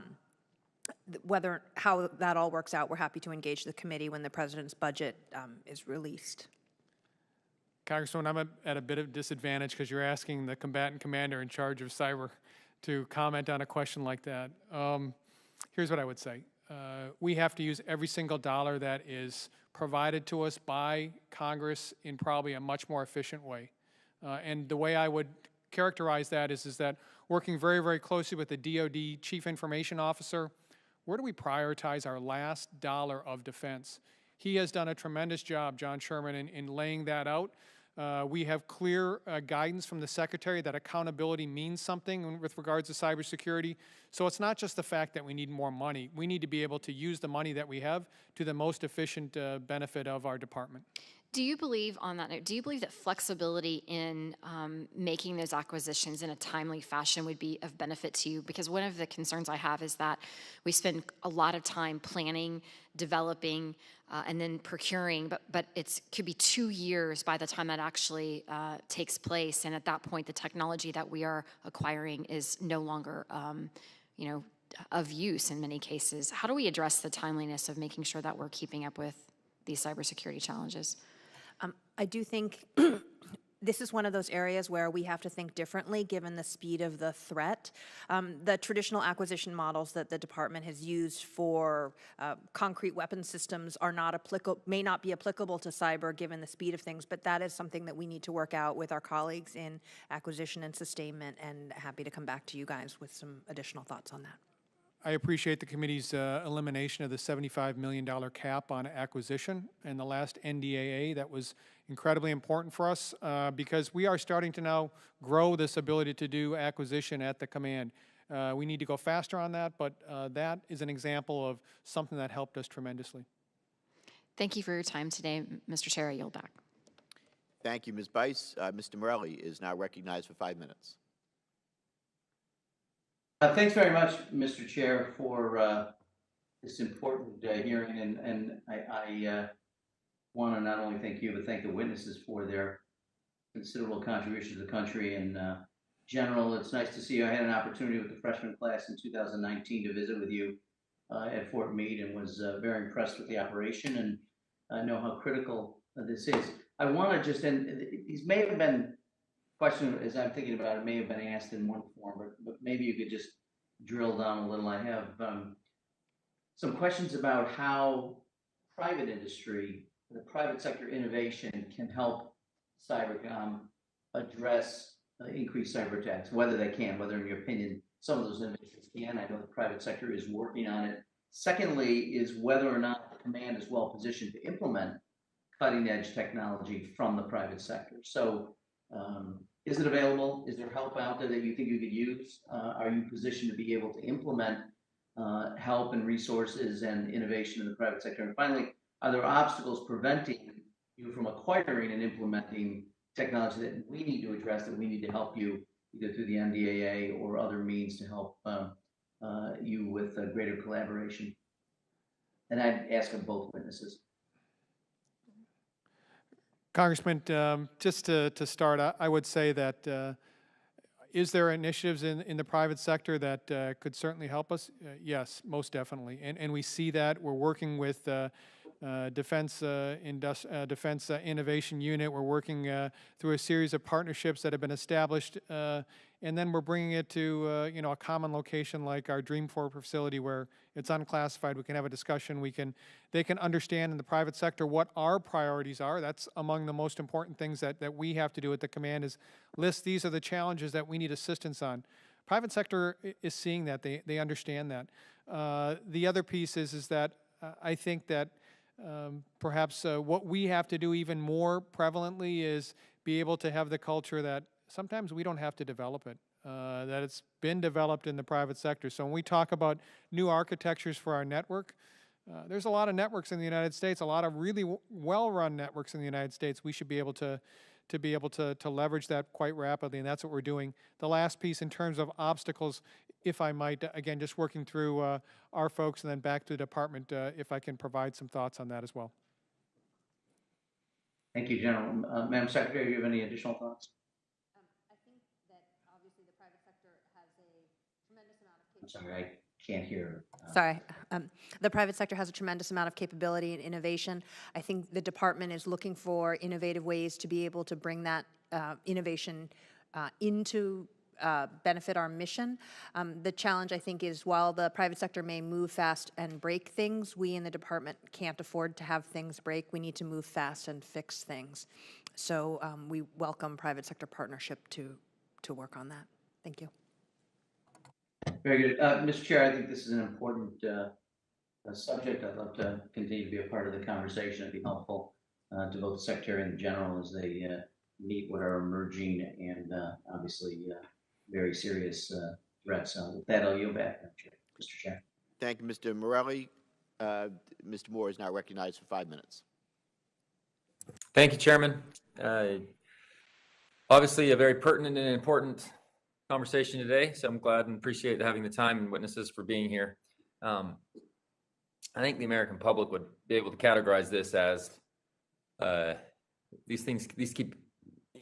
that all works out, we're happy to engage the committee when the president's budget is released. Congresswoman, I'm at a bit of disadvantage because you're asking the combatant commander in charge of cyber to comment on a question like that. Here's what I would say. We have to use every single dollar that is provided to us by Congress in probably a much more efficient way. And the way I would characterize that is that working very, very closely with the DoD Chief Information Officer, where do we prioritize our last dollar of defense? He has done a tremendous job, John Sherman, in laying that out. We have clear guidance from the Secretary that accountability means something with regards to cybersecurity. So it's not just the fact that we need more money. We need to be able to use the money that we have to the most efficient benefit of our department. Do you believe, on that note, do you believe that flexibility in making those acquisitions in a timely fashion would be of benefit to you? Because one of the concerns I have is that we spend a lot of time planning, developing, and then procuring, but it could be 2 years by the time that actually takes place, and at that point, the technology that we are acquiring is no longer, of use in many cases. How do we address the timeliness of making sure that we're keeping up with these cybersecurity challenges? I do think this is one of those areas where we have to think differently given the speed of the threat. The traditional acquisition models that the department has used for concrete weapon systems are may not be applicable to cyber given the speed of things, but that is something that we need to work out with our colleagues in acquisition and sustainment, and happy to come back to you guys with some additional thoughts on that. I appreciate the committee's elimination of the $75 million cap on acquisition and the last NDAA. That was incredibly important for us because we are starting to now grow this ability to do acquisition at the command. We need to go faster on that, but that is an example of something that helped us tremendously. Thank you for your time today, Mr. Chair. I yield back. Thank you, Ms. Bice. Mr. Morelli is now recognized for 5 minutes. Thanks very much, Mr. Chair, for this important hearing, and I want to not only thank you, but thank the witnesses for their considerable contributions to the country in general. It's nice to see you. I had an opportunity with the freshman class in 2019 to visit with you at Fort Meade and was very impressed with the operation, and I know how critical this is. I want to just, and these may have been question, as I'm thinking about it, may have been asked in one form, but maybe you could just drill down a little. I have some questions about how private industry, the private sector innovation can help cybercom address increased cyber attacks, whether they can, whether in your opinion, some of those innovations can. I know the private sector is working on it. Secondly, is whether or not the command is well positioned to implement cutting edge technology from the private sector. So is it available? Is there help out there that you think you could use? Are you positioned to be able to implement help and resources and innovation in the private sector? And finally, are there obstacles preventing you from acquiring and implementing technology that we need to address, that we need to help you either through the NDAA or other means to help you with greater collaboration? And I'd ask of both witnesses. Congressman, just to start, I would say that is there initiatives in the private sector that could certainly help us? Yes, most definitely. And we see that. We're working with Defense Innovation Unit. We're working through a series of partnerships that have been established, and then we're bringing it to a common location like our Dreamforce facility where it's unclassified. We can have a discussion. They can understand in the private sector what our priorities are. That's among the most important things that we have to do at the command is list these are the challenges that we need assistance on. Private sector is seeing that. They understand that. The other piece is that I think that perhaps what we have to do even more prevalently is be able to have the culture that sometimes we don't have to develop it, that it's been developed in the private sector. So when we talk about new architectures for our network, there's a lot of networks in the United States, a lot of really well-run networks in the United States. We should be able to leverage that quite rapidly, and that's what we're doing. The last piece in terms of obstacles, if I might, again, just working through our folks and then back to the department, if I can provide some thoughts on that as well. Thank you, General. Madam Secretary, do you have any additional thoughts? I think that obviously the private sector has a tremendous amount of I'm sorry, I can't hear. Sorry. The private sector has a tremendous amount of capability and innovation. I think the department is looking for innovative ways to be able to bring that innovation into benefit our mission. The challenge, I think, is while the private sector may move fast and break things, we in the department can't afford to have things break. We need to move fast and fix things. So we welcome private sector partnership to work on that. Thank you. Very good. Mr. Chair, I think this is an important subject. I'd love to continue to be a part of the conversation. It'd be helpful to both the Secretary and the General as they meet what are emerging and obviously very serious threats. With that, I'll yield back, Mr. Chair. Thank you, Mr. Morelli. Mr. Moore is now recognized for 5 minutes. Thank you, Chairman. Obviously, a very pertinent and important conversation today, so I'm glad and appreciate having the time and witnesses for being here. I think the American public would be able to categorize this as these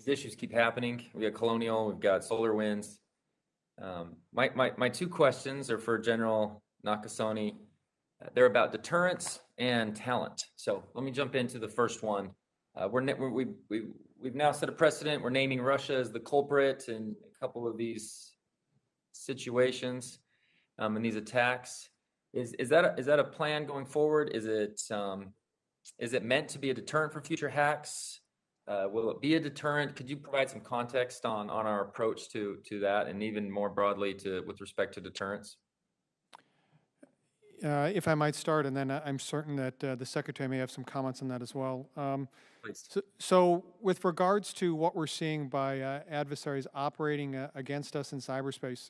issues keep happening. We got Colonial, we've got SolarWinds. My two questions are for General Nakasone. They're about deterrence and talent. So let me jump into the first one. We've now set a precedent. We're naming Russia as the culprit in a couple of these situations and these attacks. Is that a plan going forward? Is it meant to be a deterrent for future hacks? Will it be a deterrent? Could you provide some context on our approach to that, and even more broadly with respect to deterrence? If I might start, and then I'm certain that the Secretary may have some comments on that as well. So with regards to what we're seeing by adversaries operating against us in cyberspace,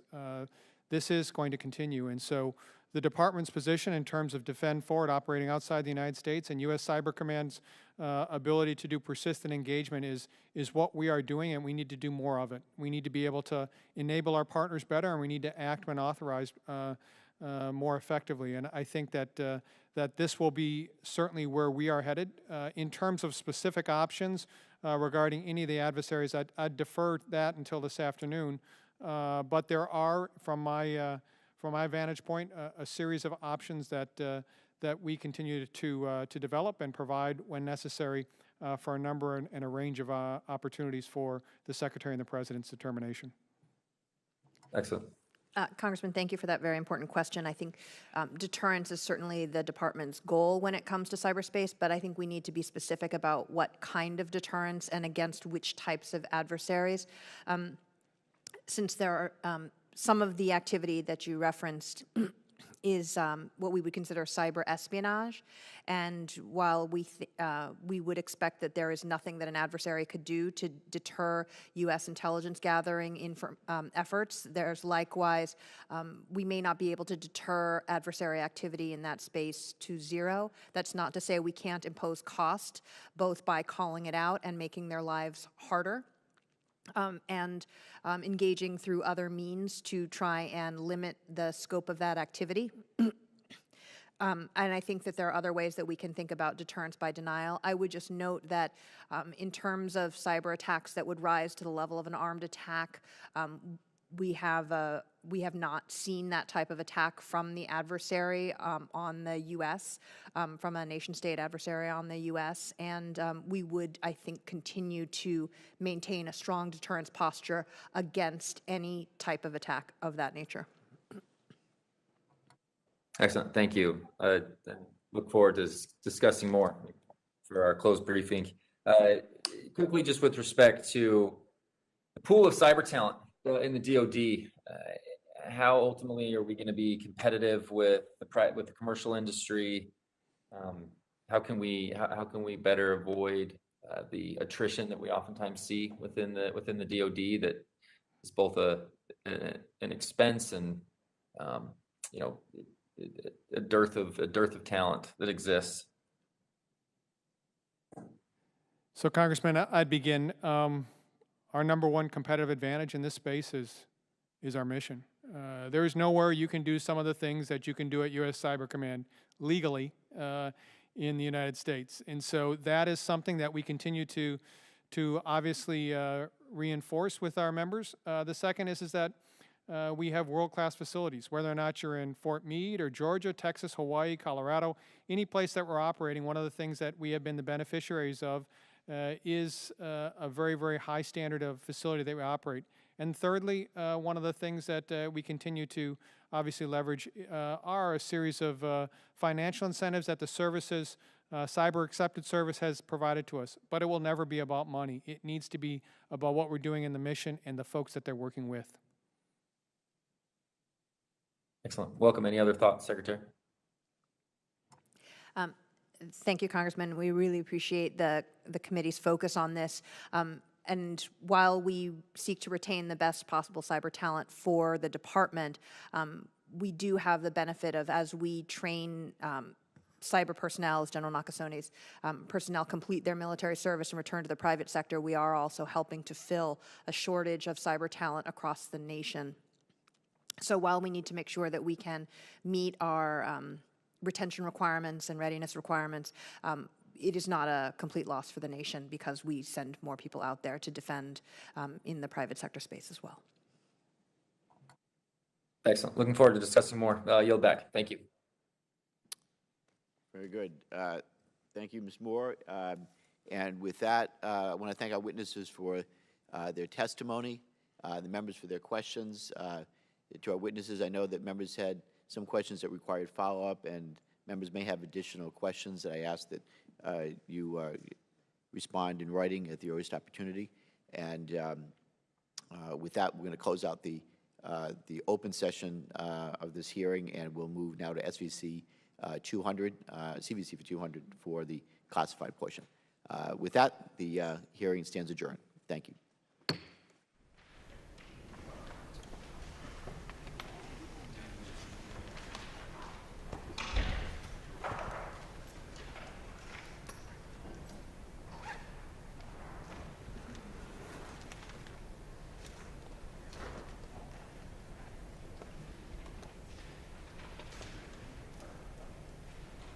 this is going to continue. And so the department's position in terms of defend forward operating outside the United States and U.S. Cyber Command's ability to do persistent engagement is what we are doing, and we need to do more of it. We need to be able to enable our partners better, and we need to act when authorized more effectively. And I think that that this will be certainly where we are headed. In terms of specific options regarding any of the adversaries, I'd defer that until this afternoon. But there are, from my vantage point, a series of options that we continue to develop and provide when necessary for a number and a range of opportunities for the Secretary and the President's determination. Excellent. Congressman, thank you for that very important question. I think deterrence is certainly the department's goal when it comes to cyberspace, but I think we need to be specific about what kind of deterrence and against which types of adversaries. Since there are some of the activity that you referenced is what we would consider cyber espionage. And while we would expect that there is nothing that an adversary could do to deter U.S. intelligence gathering efforts, there's likewise, we may not be able to deter adversary activity in that space to zero. That's not to say we can't impose cost, both by calling it out and making their lives harder. And engaging through other means to try and limit the scope of that activity. And I think that there are other ways that we can think about deterrence by denial. I would just note that in terms of cyber attacks that would rise to the level of an armed attack, we have not seen that type of attack from the adversary on the U.S., from a nation-state adversary on the U.S., and we would, I think, continue to maintain a strong deterrence posture against any type of attack of that nature. Excellent, thank you. I look forward to discussing more for our closed briefing. Quickly, just with respect to the pool of cyber talent in the DoD, how ultimately are we going to be competitive with the commercial industry? How can we better avoid the attrition that we oftentimes see within the DoD that is both an expense and a dearth of talent that exists? So, Congressman, I'd begin. Our number one competitive advantage in this space is our mission. There is nowhere you can do some of the things that you can do at U.S. Cyber Command legally in the United States. And so that is something that we continue to obviously reinforce with our members. The second is that we have world-class facilities, whether or not you're in Fort Meade or Georgia, Texas, Hawaii, Colorado, any place that we're operating. One of the things that we have been the beneficiaries of is a very, very high standard of facility that we operate. And thirdly, one of the things that we continue to obviously leverage are a series of financial incentives that the services, Cyber Accepted Service has provided to us. But it will never be about money. It needs to be about what we're doing in the mission and the folks that they're working with. Excellent. Welcome. Any other thoughts, Secretary? Thank you, Congressman. We really appreciate the committee's focus on this. And while we seek to retain the best possible cyber talent for the department, we do have the benefit of, as we train cyber personnel, as General Nakasoni's personnel complete their military service and return to the private sector, we are also helping to fill a shortage of cyber talent across the nation. So while we need to make sure that we can meet our retention requirements and readiness requirements, it is not a complete loss for the nation because we send more people out there to defend in the private sector space as well. Excellent. Looking forward to discussing more. Yield back. Thank you. Very good. Thank you, Ms. Moore. And with that, I want to thank our witnesses for their testimony, the members for their questions. To our witnesses, I know that members had some questions that required follow-up, and members may have additional questions that I ask that you respond in writing at the earliest opportunity. And with that, we're going to close out the open session of this hearing, and we'll move now to SVC 200, CVC for 200 for the classified portion. With that, the hearing stands adjourned. Thank you.